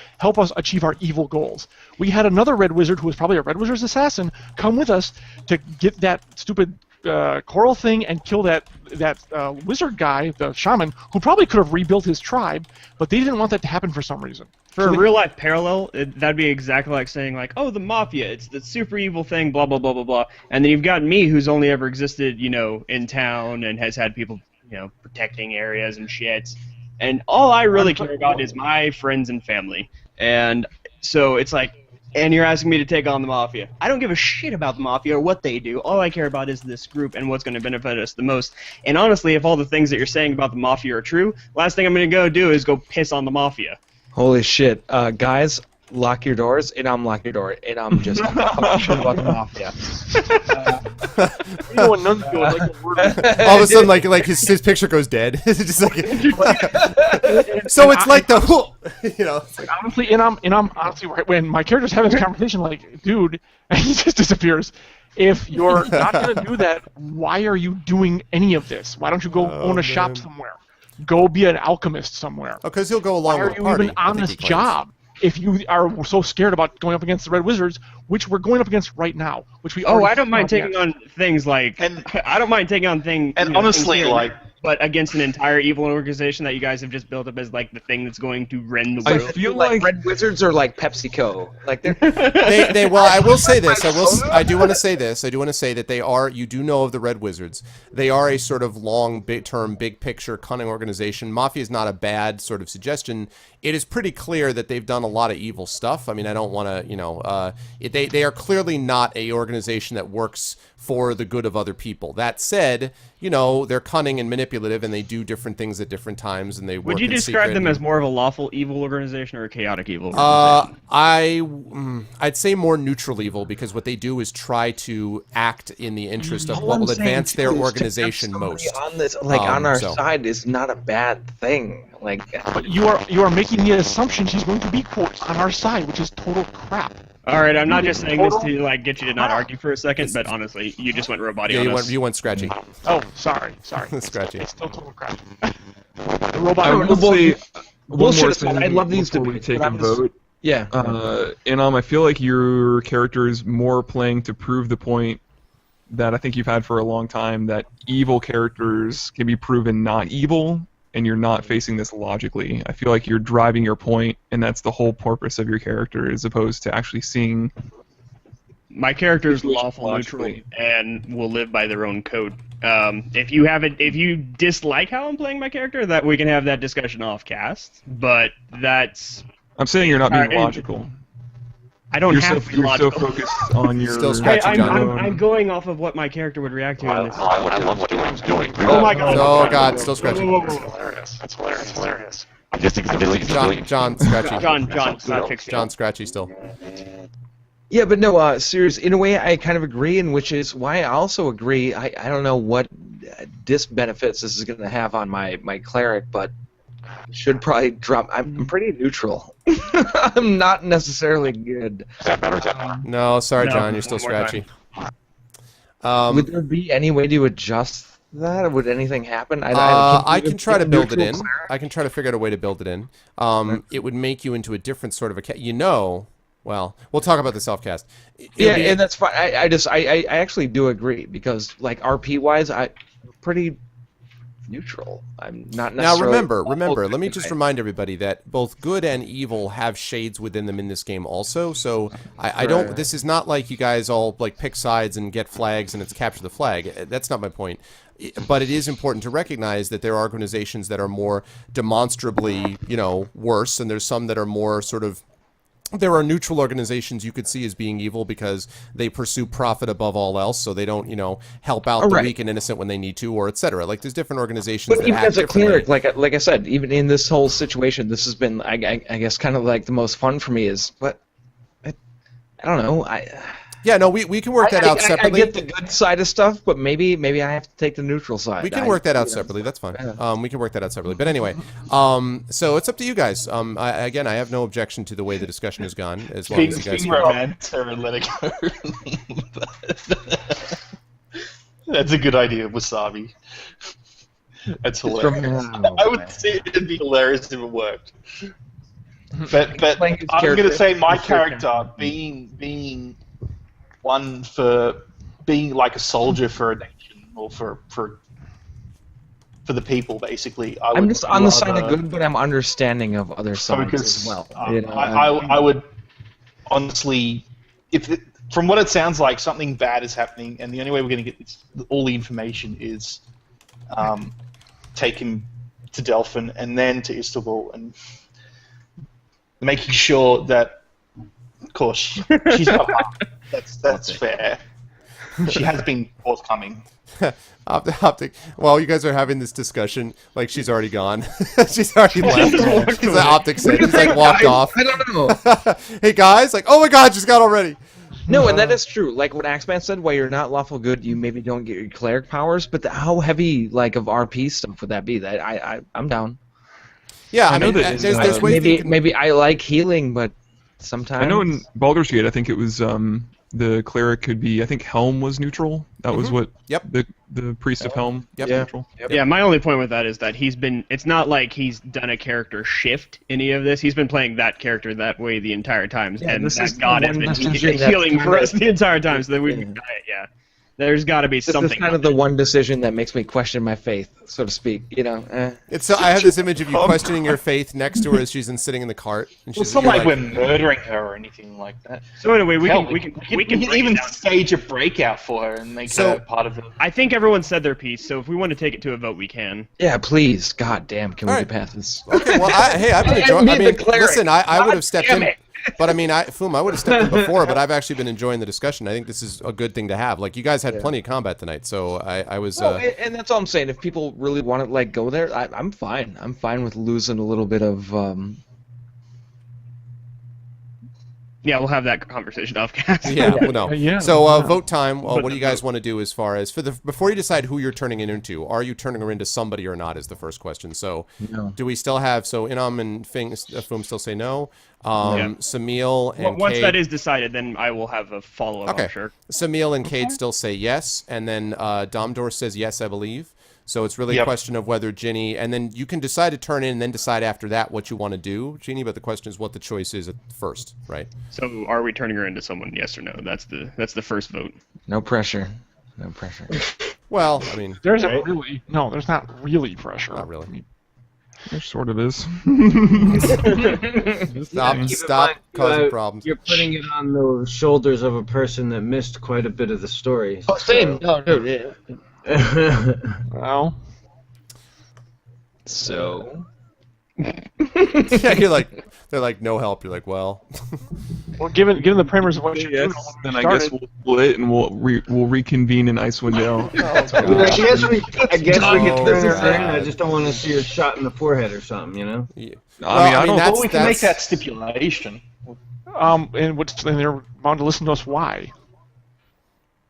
achieve our evil goals. We had another Red Wizard who was probably a Red Wizard's assassin come with us to get that stupid coral thing and kill that wizard guy, the shaman, who probably could have rebuilt his tribe, but they didn't want that to happen for some reason. For So a they- real life parallel, that'd be exactly like saying like, oh, the mafia, it's the super evil thing, blah blah blah blah blah, and then you've got me who's only ever existed, in town and has had people, protecting areas and shit, and all I really care about is my friends and family, and so it's like, and you're asking me to take on the mafia. I don't give a shit about the mafia or what they do. All I care about is this group and what's going to benefit us the most. And honestly, if all the things that you're saying about the mafia are true, last thing I'm going to go do is go piss on the mafia. Holy shit, guys! Lock your doors, and I'm lock your door, and I'm just talking shit about the mafia. When Nunzio would like to word All of a sudden, like his picture goes dead. It's just like, so it's like the, it's like, honestly, and I'm honestly right when my character's having this conversation, like, dude, and he just disappears. If you're not gonna do that, why are you doing any of this? Why don't you go own a shop somewhere? Go be an alchemist somewhere. because he'll go along Why are with the you party. even on I think this he claims. job? If you are so scared about going up against the Red Wizards, which we're going up against right now, which we Oh, already I don't mind fought taking against. on things like, And- I don't mind taking on things. And honestly, like, but against an entire evil organization that you guys have just built up as like the thing that's going to rend the I world. feel Like like Red Wizards are like PepsiCo. Like they're. Well, I will say this. I do want to say this. I do want to say that they are. You do know of the Red Wizards. They are a sort of long, big-term, big-picture, cunning organization. Mafia is not a bad sort of suggestion. It is pretty clear that they've done a lot of evil stuff. I mean, I don't want to, they are clearly not a organization that works for the good of other people. That said, they're cunning and manipulative, and they do different things at different times, and they work Would you in describe secret them and- as more of a lawful evil organization or a chaotic evil organization? I'd say more neutral evil, because what they do is try to act in the interest of All what I'm will saying, advance their too, is to have organization somebody most. On this, on our so- side, is not a bad thing. Like. But you are making the assumption he's going to be quote on our side, which is total crap. All right, I'm not just saying this to like get you to not argue for a second, but honestly, you just went robot Yeah, on us. you went scratchy. Oh, sorry. Scratchy. It's still total crap. The robot. I will say one bullshit more aside, thing I love these before we debates, take but a I'm just- vote. Yeah. I feel like your character is more playing to prove the point that I think you've had for a long time, that evil characters can be proven not evil, and you're not facing this logically. I feel like you're driving your point, and that's the whole purpose of your character, as opposed to actually seeing My character is lawful logically. neutral and will live by their own code. If you dislike how I'm playing my character, that we can have that discussion off cast. But that's I'm saying you're not being Alright. logical. I don't You're have so to be logical. focused on your. Still scratchy, I'm, John. I'm going off of what my character would react to. in this. I love what Doom's doing. Oh my god! Oh god, still scratchy. That's hilarious. That's hilarious. I just think it's really John scratchy. John, not fixing. John scratchy still. Yeah, but no, serious. In a way, I kind of agree, and which is why I also agree. I don't know what disbenefits this is going to have on my cleric, but should probably drop. I'm pretty neutral. I'm not necessarily good. Is that better? Is that better? No, sorry, No, John, you're still one more scratchy. Would there be any way to adjust that? Or would anything happen? I can try to build it neutral in. cleric? I can try to figure out a way to build it in. It would make you into a different sort of a well, we'll talk about the self-cast. Yeah, and that's fine. I actually do agree because like RP wise, I'm pretty neutral. I'm not Now necessarily. remember, let me just remind everybody that both good and evil have shades within them in this game also. So I don't, this is not like you guys all like pick sides and get flags and it's capture the flag. That's not my point. But it is important to recognize that there are organizations that are more demonstrably, worse, and there's some that are more sort of. There are neutral organizations you could see as being evil because they pursue profit above all else, so they don't, help out the weak and innocent when they need to, or etc. Like there's different organizations But that even act as a differently. cleric, like I said, even in this whole situation, this has been, I guess, kind of like the most fun for me is, but I don't know. Yeah, no, we can work that out separately. I get the good side of stuff, but maybe I have to take the neutral side. We can work that out separately. That's fine. We can work that out separately. But anyway, so it's up to you guys. I have no objection to the way the discussion has gone, as long as you guys. Being romancer and let it go. That's a good idea, Wasabi. That's hilarious. I would say it'd be hilarious if it worked. But I'm going to say my character being one for being like a soldier for a nation or for the people, basically. I'm just on the side of good, but I'm understanding of other sides as well. I would honestly, from what it sounds like, something bad is happening, and the only way we're going to get all the information is take him to Delphin and then to Istanbul, and making sure that, of course, she's not harmed. That's fair. She has been forthcoming. Optic. While you guys are having this discussion, like she's already gone. She's already left. She's like Optic said. She's like walked off. I don't know. Hey guys, like, oh my god, she's gone already. No, and that is true. Like what Axeman said, while you're not lawful good, you maybe don't get your cleric powers. But how heavy, like, of RP stuff would that be? That I'm down. Yeah, I know mean, that there's ways. Maybe I like healing, but sometimes I know in Baldur's Gate, I think it was the cleric could be. I think Helm was neutral. That was what. Yep. The priest of Helm. Yep. was neutral. Yeah, my only point with that is that it's not like he's done a character shift any of this. He's been playing that character that way the entire time, and that God has been healing for us the entire time, so that we've done it, yeah. There's got to be something. This is kind of the one decision that makes me question my faith, so to speak. It's so I have this image of you questioning your faith next to her as she's sitting in the cart. And Well, she's it's not you're like we're murdering her or anything like that. So anyway, we Hell, can we can break even it down. stage a breakout for her and make her part of it. I think everyone said their piece, so if we want to take it to a vote, we can. Yeah, please. God damn, can we All get right. past this? Okay, well, I've been enjoying. I I mean, mean, the cleric. listen, I would have stepped damn in. it. But I mean, Foom, I would have stepped in before, but I've actually been enjoying the discussion. I think this is a good thing to have. Like, you guys had plenty of combat tonight, so I was. And that's all I'm saying. If people really want to go there, I'm fine. I'm fine with losing a little bit of. Yeah, we'll have that conversation off cast. Yeah, well, no. Yeah. So vote time. What do you guys want to do as far as before you decide who you're turning it into? Are you turning her into somebody or not? Is the first question. So do we still have Inam and Foom still say no? Samil and Once Cade, that is decided, then I will have a follow-up. okay. I'm sure. Samil and Cade still say yes, and then Domdor says yes, I believe. So it's really a question of whether Ginny, and then you can decide to turn in and then decide after that what you want to do, Ginny, but the question is what the choice is at first, right? So are we turning her into someone? Yes or no? That's the first vote. No pressure. No pressure. Well, I mean, There's not really pressure. not really. There sort of is. Stop causing problems. You're putting it on the shoulders of a person that missed quite a bit of the story. Oh, same. No, yeah. Well, So. Yeah, they're like, no help. You're like, well. well, given the parameters of what you're doing, Then I guess we'll split and we'll reconvene in Icewind Dale. I guess we can turn her sad. in. I just don't want to see her shot in the forehead or something, you know? Yeah. I mean, that's, Well, we can make that's- that stipulation. and they're bound to listen to us. Why?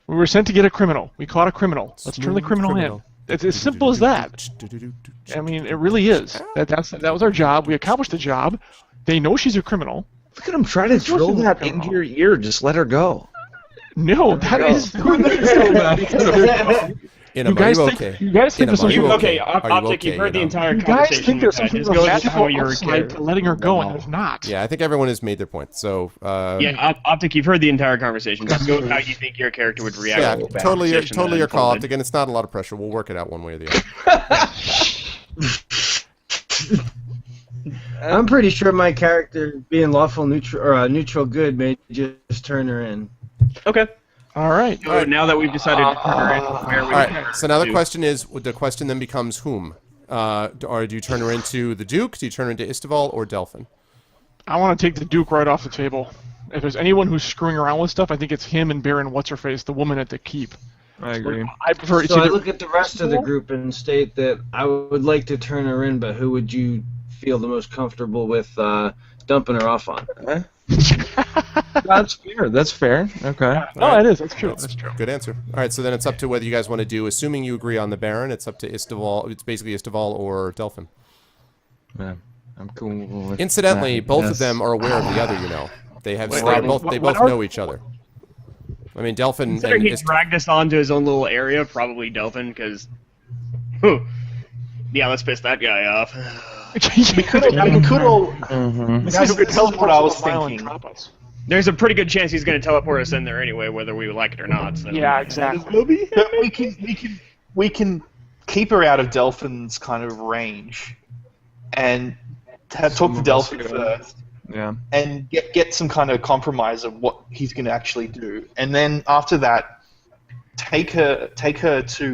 We were sent to get a criminal. We caught a criminal. Let's turn the criminal in. It's as simple as that. I mean, it really is. That was our job. We accomplished the job. They know she's a criminal. Look at him try to drill that into your ear. Just let her go. No, that is. Inam, You guys are you think- okay? you guys think Inam, there's are you something- okay? Okay, Are you Optic, okay, you've heard the Inam? entire You guys conversation. think there's we've had. something Just go with how magical your upside character. to letting her go, and there's not. Yeah, I think everyone has made their point. So, Yeah, Optic, you've heard the entire conversation. Just go with how you think your character would react. yeah, to the totally conversation that your call. unfolded. Again, it's not a lot of pressure. We'll work it out one way or the other. I'm pretty sure my character being lawful neutral or neutral good may just turn her in. Okay. All right. So now that we've decided to turn her in, where are we All right. So now the do? question is, the question then becomes whom? Or do you turn her into the Duke? Do you turn her into Istival or Delphin? I want to take the Duke right off the table. If there's anyone who's screwing around with stuff, I think it's him and Baron What's-Her-Face, the woman at the keep. I agree. I prefer So I either- look at the rest of the group and state that I would like to turn her in, but who would you feel the most comfortable with dumping her off on? That's fair. That's fair. Okay. No, it is. That's true. That's true. Good answer. All right, so then it's up to whether you guys want to do, assuming you agree on the Baron, it's up to Istival. It's basically Istival or Delphin. Yeah, I'm cool with Incidentally, that, both yes. of them are aware of the other, you know. They have Wait, they both what know each other. I mean, Delphin Considering and he dragged us onto his own little area, probably Delphin, because. Yeah, let's piss that guy off. We could all. Mhm. This is what I was thinking. There's a pretty good chance he's going to teleport us in there anyway, whether we like it or not. So. Yeah, exactly. But we can keep her out of Delphin's kind of range, and talk to Delphin first, Yeah. and get some kind of compromise of what he's going to actually do, and then after that, take her to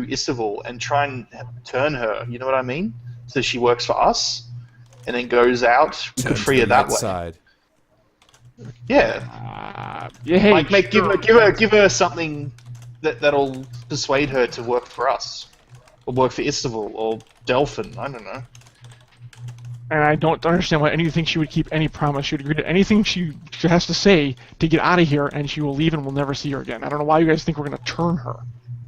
Istival and try and turn her. You know what I mean? So she works for us, and then goes out. We could free her that way. side. Yeah. Yeah, hey, Like, sure. give her something that'll persuade her to work for us, or work for Istival or Delphin. I don't know. And I don't understand why anyone thinks she would keep any promise. She would agree to anything she has to say to get out of here, and she will leave and we'll never see her again. I don't know why you guys think we're going to turn her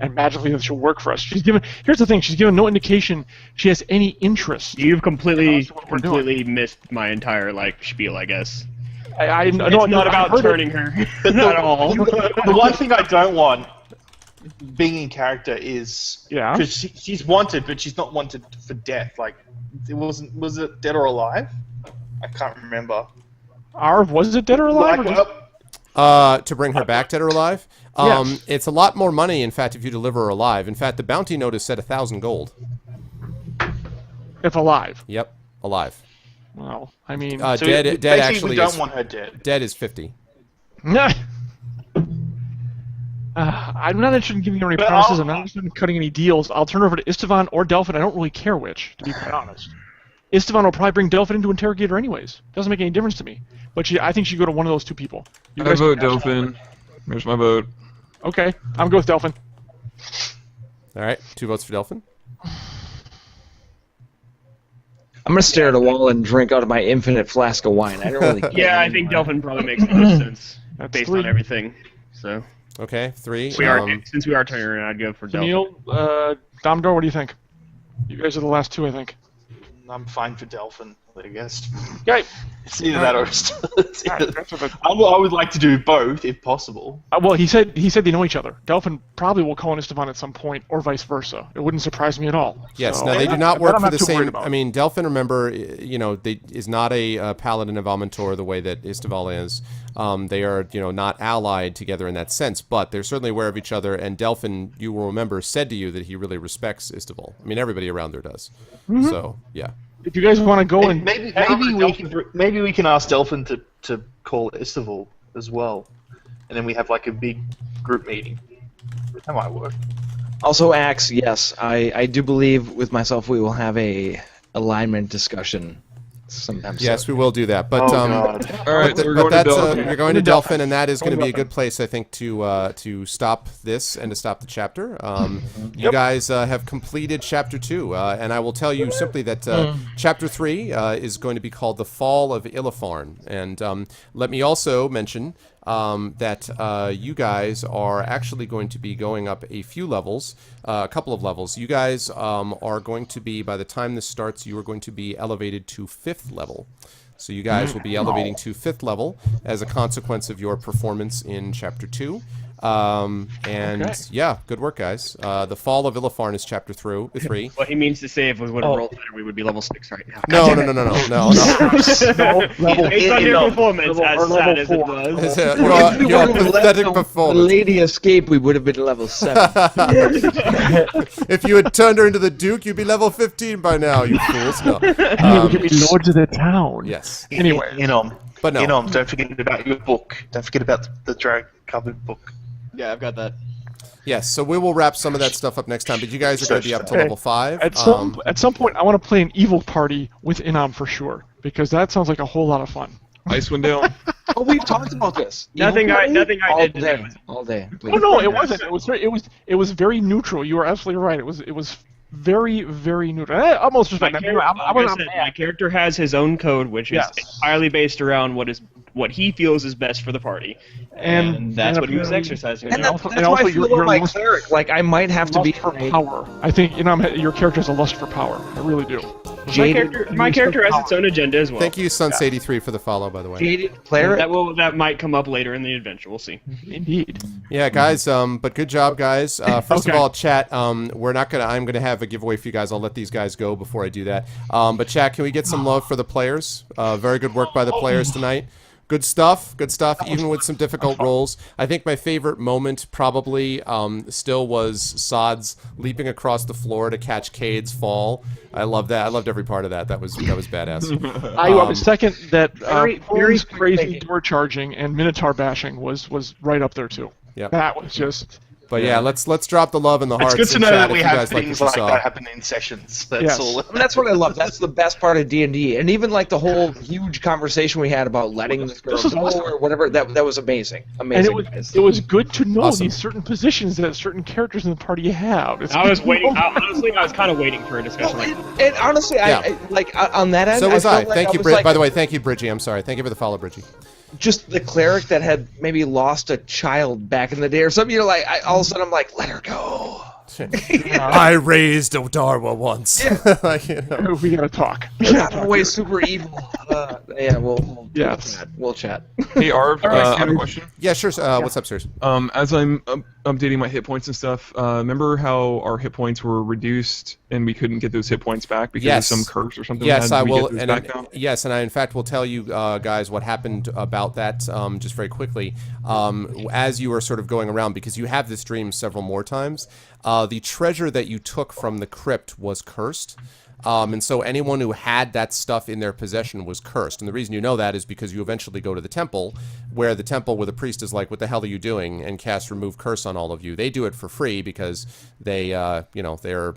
and magically that she'll work for us. Here's the thing, she's given no indication she has any interest. You've completely That's what we're doing. missed my entire spiel, I guess. I know It's not I about heard it. turning her at all. The one thing I don't want, being in character, is Yeah. because she's wanted, but she's not wanted for death. Like, was it dead or alive? I can't remember. Arv, was it dead or alive? Like, or just- To bring her back dead or alive? Yes. It's a lot more money, in fact, if you deliver her alive. In fact, the bounty note is set 1,000 gold. if alive. Yep, alive. Well, I mean, So dead basically, actually we don't is want her dead. dead is 50. I'm not interested in giving you any But promises. I'll- I'm not interested in cutting any deals. I'll turn over to Istvan or Delphin. I don't really care which, to be quite honest. Istvan will probably bring Delphin into interrogator anyways. Doesn't make any difference to me. But I think she'd go to one of those two people. You I guys vote can hash it out. Delphin. There's my vote. Okay, I'm good with Delphin. All right, 2 votes for Delphin. I'm gonna stare at a wall and drink out of my infinite flask of wine. I don't really. care Yeah, I think Delphin probably makes the most sense That's based 3. on everything. So Okay, 3. since we are turning around, I'd go for So Delphin. Neil, Domdor, what do you think? You guys are the last 2, I think. I'm fine for Delphin, I guess. Okay. It's either that or it's Alright, either- that's what I- I would like to do both if possible. Well, he said they know each other. Delphin probably will call in Istvan at some point, or vice versa. It wouldn't surprise me at all. Yes, So, no, they do that not work I'm for the too worried same. about. I mean, Delphin, remember, is not a paladin of Amantor the way that Istival is. They are, not allied together in that sense, but they're certainly aware of each other. And Delphin, you will remember, said to you that he really respects Istival. I mean, everybody around there does. So, yeah. if you guys want to go and maybe we can ask Delphin to call Istival as well, and then we have like a big group meeting. That might work. Also, Axe, yes, I do believe with myself we will have a alignment discussion sometime soon. Yes, we will do that. But All right, so we're going to Delphin. you're going to Delphin, and that is going to be a good place, I think, to stop this and to stop the chapter. You guys have completed Chapter 2, and I will tell you simply that Chapter 3 is going to be called The Fall of Illifarn. And let me also mention that you guys are actually going to be going up a few levels, a couple of levels. You guys are going to be, by the time this starts, you are going to be elevated to 5th level. So you guys will be elevating to 5th level as a consequence of your performance in Chapter 2. Yeah, good work, guys. The Fall of Illifarn is Chapter 3. What he means to say, if we would have rolled better, we would be level 6 right now. No. Based on your performance, as sad as it was. Your pathetic performance. Lady Escape, we would have been level 7. If you had turned her into the Duke, you'd be level 15 by now, you fools. No. we could be lords of the town. Yes. Anyway. But no. Don't forget about your book. Don't forget about the drag-covered book. Yeah, I've got that. Yes, so we will wrap some of that stuff up next time, but you guys are going to be up to level 5. At some point, I want to play an evil party with Inam for sure, because that sounds like a whole lot of fun. Icewind Dale. Oh, we've talked about this. Nothing I did. All day. Oh no, it wasn't. It was very neutral. You were absolutely right. It was very, very neutral. Almost respect. My character has his own code, which is entirely based around what he feels is best for the party, and that's what he was exercising. And that's why I feel about my cleric. Like I might have to be for power. I think your character has a lust for power. I really do. My character has its own agenda as well. Thank you, Suns83, for the follow, by the way. Jaded cleric. That might come up later in the adventure. We'll see. Indeed. Yeah, guys. But good job, guys. First of all, chat. We're not gonna. I'm gonna have a giveaway for you guys. I'll let these guys go before I do that. But chat, can we get some love for the players? Very good work by the players tonight. Good stuff, even with some difficult rolls. I think my favorite moment probably still was Sod's leaping across the floor to catch Cade's fall. I love that. I loved every part of that. That was badass. I second that very crazy door charging and Minotaur bashing was right up there too. Yep. That was just... But yeah, let's drop the love in the hearts. It's good to know that we have things like that that happen in sessions. That's all. I mean, that's what I love. That's the best part of D&D, and even like the whole huge conversation we had about letting this girl go or whatever. That was amazing. Amazing. And it was good to know these certain positions that certain characters in the party have. I was waiting. Honestly, I was kind of waiting for a discussion. And honestly, I like on that end. So was I. Like thank you, Bridgie. By the way, thank you, Bridgie. I'm sorry. Thank you for the follow, Bridgie. Just the cleric that had maybe lost a child back in the day or something. You know, like all of a sudden I'm like, let her go. I raised Odarwa once. We gotta talk. You're not always super evil. We'll chat. Hey, Arv, I have a question. Yeah, sure. What's up, sirs? As I'm updating my hit points and stuff, remember how our hit points were reduced and we couldn't get those hit points back because of some curse or something? Yes, I will. And I in fact will tell you guys what happened about that just very quickly. As you were sort of going around, because you have this dream several more times, the treasure that you took from the crypt was cursed. And so anyone who had that stuff in their possession was cursed. And the reason you know that is because you eventually go to the temple, where the priest is like, what the hell are you doing? And cast remove curse on all of you. They do it for free because they, they're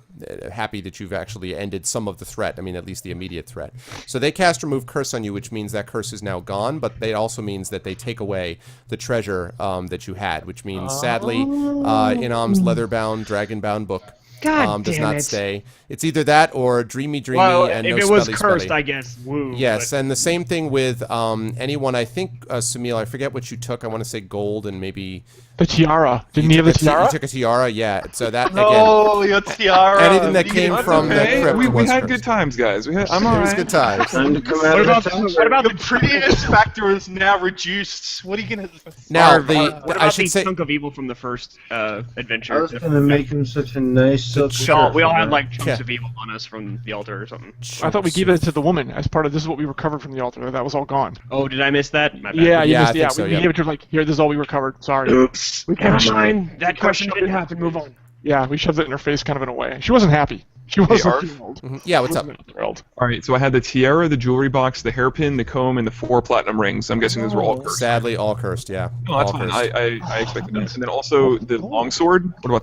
happy that you've actually ended some of the threat. I mean, at least the immediate threat. So they cast remove curse on you, which means that curse is now gone, but it also means that they take away the treasure that you had, which means, sadly, Inam's leather-bound, dragon-bound book does not stay. It's either that or dreamy and if no it was spelly cursed, spelly. I guess. Woo. Yes, and the same thing with anyone. I think Samil, I forget what you took. I want to say gold and maybe the tiara. Didn't you have the tiara? You took a tiara, yeah. So that your tiara. Anything that came from the crypt we had good times, guys. I'm all right. It was good times. What about the prettiest factor is now reduced? What are you gonna? Now what about the chunk of evil from the first adventure? I was gonna make him such a nice. We all had like chunks of evil on us from the altar or something. I thought we gave it to the woman as part of this is what we recovered from the altar. That was all gone. Oh, did I miss that? My bad. We gave it to her like, here, this is all we recovered. Sorry. Oops. Never mind. That question didn't happen. Move on. Yeah, we shoved it in her face kind of in a way. She wasn't happy. She wasn't Arf. thrilled. Yeah, what's up? Wasn't thrilled. All right, so I had the tiara, the jewelry box, the hairpin, the comb, and the 4 platinum rings. I'm guessing those were all cursed. Sadly, all cursed. Yeah. No, that's all fine. cursed. I expected that. And then also the longsword. What about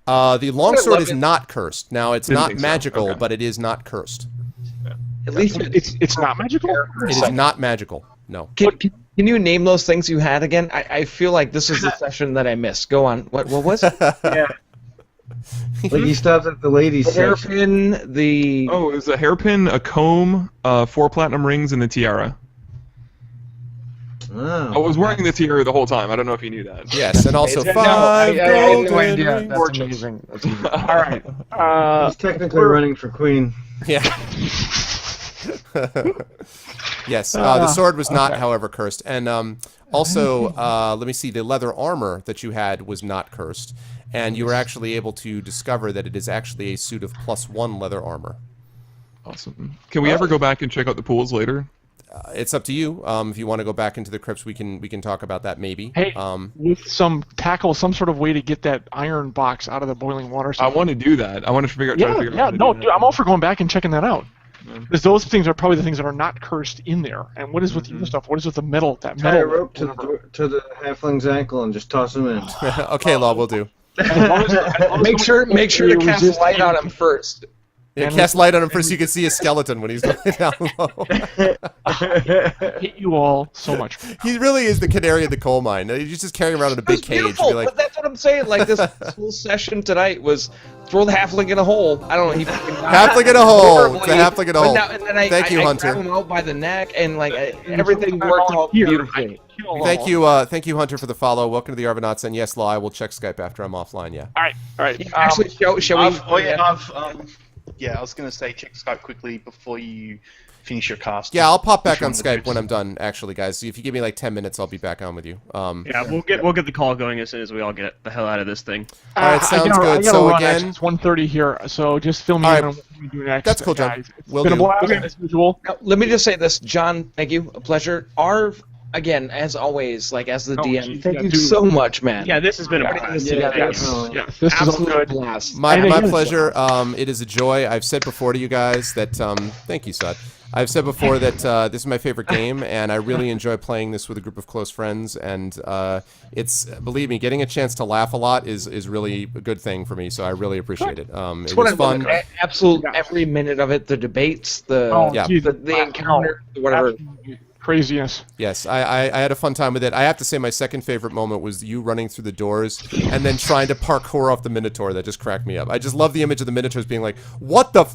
that? The longsword is not cursed. Now, it's Didn't not think so. magical, Okay. but it is not cursed. At least It's not magical. It is not magical. No. Can you name those things you had again? I feel like this is the session that I missed. Go on. What was it? Yeah. Like he stopped at the ladies The section. hairpin, the... Oh, it was a hairpin, a comb, 4 platinum rings, and the tiara. I was wearing the tiara the whole time. I don't know if you knew that. Yes, and also No, 5 I had no golden idea. rings. That's amazing. That's amazing. All right. He's technically running for queen. Yeah. Yes, the sword was not, however, cursed. And also, let me see, the leather armor that you had was not cursed. And you were actually able to discover that it is actually a suit of +1 leather armor. Awesome. Can we ever go back and check out the pools later? It's up to you. If you want to go back into the crypts, we can talk about that maybe. Hey, with some sort of way to get that iron box out of the boiling water. I want to do that. I want to try to figure out how to do Dude, that. I'm all for going back and checking that out. Because those things are probably the things that are not cursed in there. And what is with the other stuff? What is with the metal? That Tie a metal rope to the halfling's ankle and just toss him in. Okay, Law, we'll do. Make sure to cast light on him first. Yeah, cast light on him first so you can see his skeleton when he's going down low. I hate you all so much. He really is the canary in the coal mine. He's just carrying around in a big cage. Beautiful, Be like, but that's what I'm saying. Like this whole session tonight was throw the halfling in a hole. I don't know. He fucking halfling in a hole. It's a halfling in a hole. And then Thank you, I Hunter. grabbed him out by the neck, and like everything worked out beautifully. Thank you, Hunter, for the follow. Welcome to the Arvanauts, and yes, Law, I will check Skype after I'm offline. Yeah. All right. Actually, shall we? Yeah, I was going to say check Skype quickly before you finish your cast. Yeah, I'll pop back Which one on of the Skype groups? when I'm done. Actually, guys, so if you give me like 10 minutes, I'll be back on with you. Yeah, we'll get the call going as soon as we all get the hell out of this thing. All right, sounds good. I gotta So run, again- actually. It's 1:30 here, so just fill me All in right. on what we do next. That's cool, John. guys. It's Will been do. a blast as usual. Now, let me just say this, John. Thank you, a pleasure. Again, as always, like as the DM, geez, thank yeah, you dude. so much, man. Yeah, this has been a Everything blast. is Yeah, together. definitely. Yes, this is all Absolute good. blast. My And again- pleasure. It is a joy. I've said before to you guys that thank you, Sud. I've said before that this is my favorite game, and I really enjoy playing this with a group of close friends. And it's, believe me, getting a chance to laugh a lot is really a good thing for me. So I really appreciate it. It It's what was I fun. love. Absolute every minute of it. The debates, the Yeah. geez, the encounter, whatever. absolutely craziness. Yes, I had a fun time with it. I have to say my second favorite moment was you running through the doors and then trying to parkour off the Minotaur. That just cracked me up. I just love the image of the Minotaurs being like, what the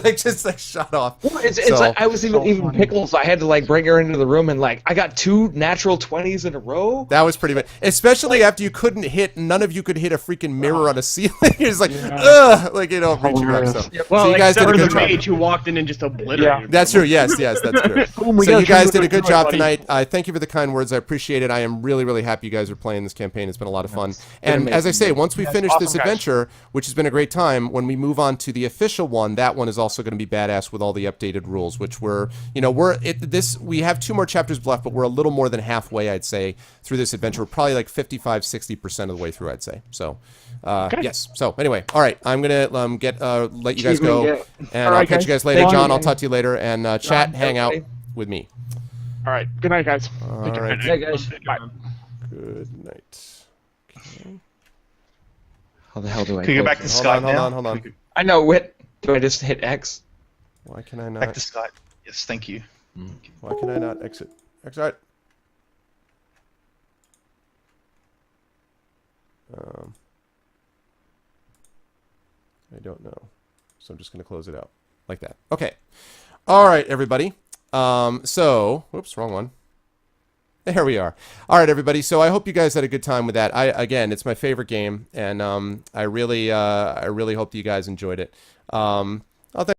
like just like shut off. It's So- like I was even funny. Pickles. I had to like bring her into the room and like I got 2 natural 20s in a row. That was pretty bad. Especially after you couldn't hit, none of you could hit a freaking mirror on a ceiling. It's like, ugh, like, you know, reaching up. So, Well, so you guys did a except for good the job. mage who walked in and just obliterated. That's true. Yes, that's true. Boom, we So got you guys you. did a good Enjoy, job buddy. tonight. I thank you for the kind words. I appreciate it. I am really, really happy you guys are playing this campaign. It's been a lot of fun. And as I say, once we finish this awesome, guys. adventure, which has been a great time, when we move on to the official one, that one is also going to be badass with all the updated rules. Which we have 2 more chapters left, but we're a little more than halfway, I'd say, through this adventure. We're probably like 55-60% of the way through, I'd say. So, yes. So anyway, all right. I'm gonna let you guys go, Achievement and All I'll right, catch you guys. guys later. Thank John, you. I'll talk to you later, and chat, hang out with me. All right. Good night, guys. Take care. right. Hey guys. Bye. Good night. Okay. How the hell do I? Can we go back to Hold Skype on, hold now? on, hold on. I know. What do I just hit X? Why can I Back not? to Skype. Yes, thank you. Why can I not exit? Exit. I don't know. So I'm just going to close it out like that. Okay. All right, everybody. Whoops, wrong one. There we are. All right, everybody. So I hope you guys had a good time with that. Again, it's my favorite game, and I really hope that you guys enjoyed it.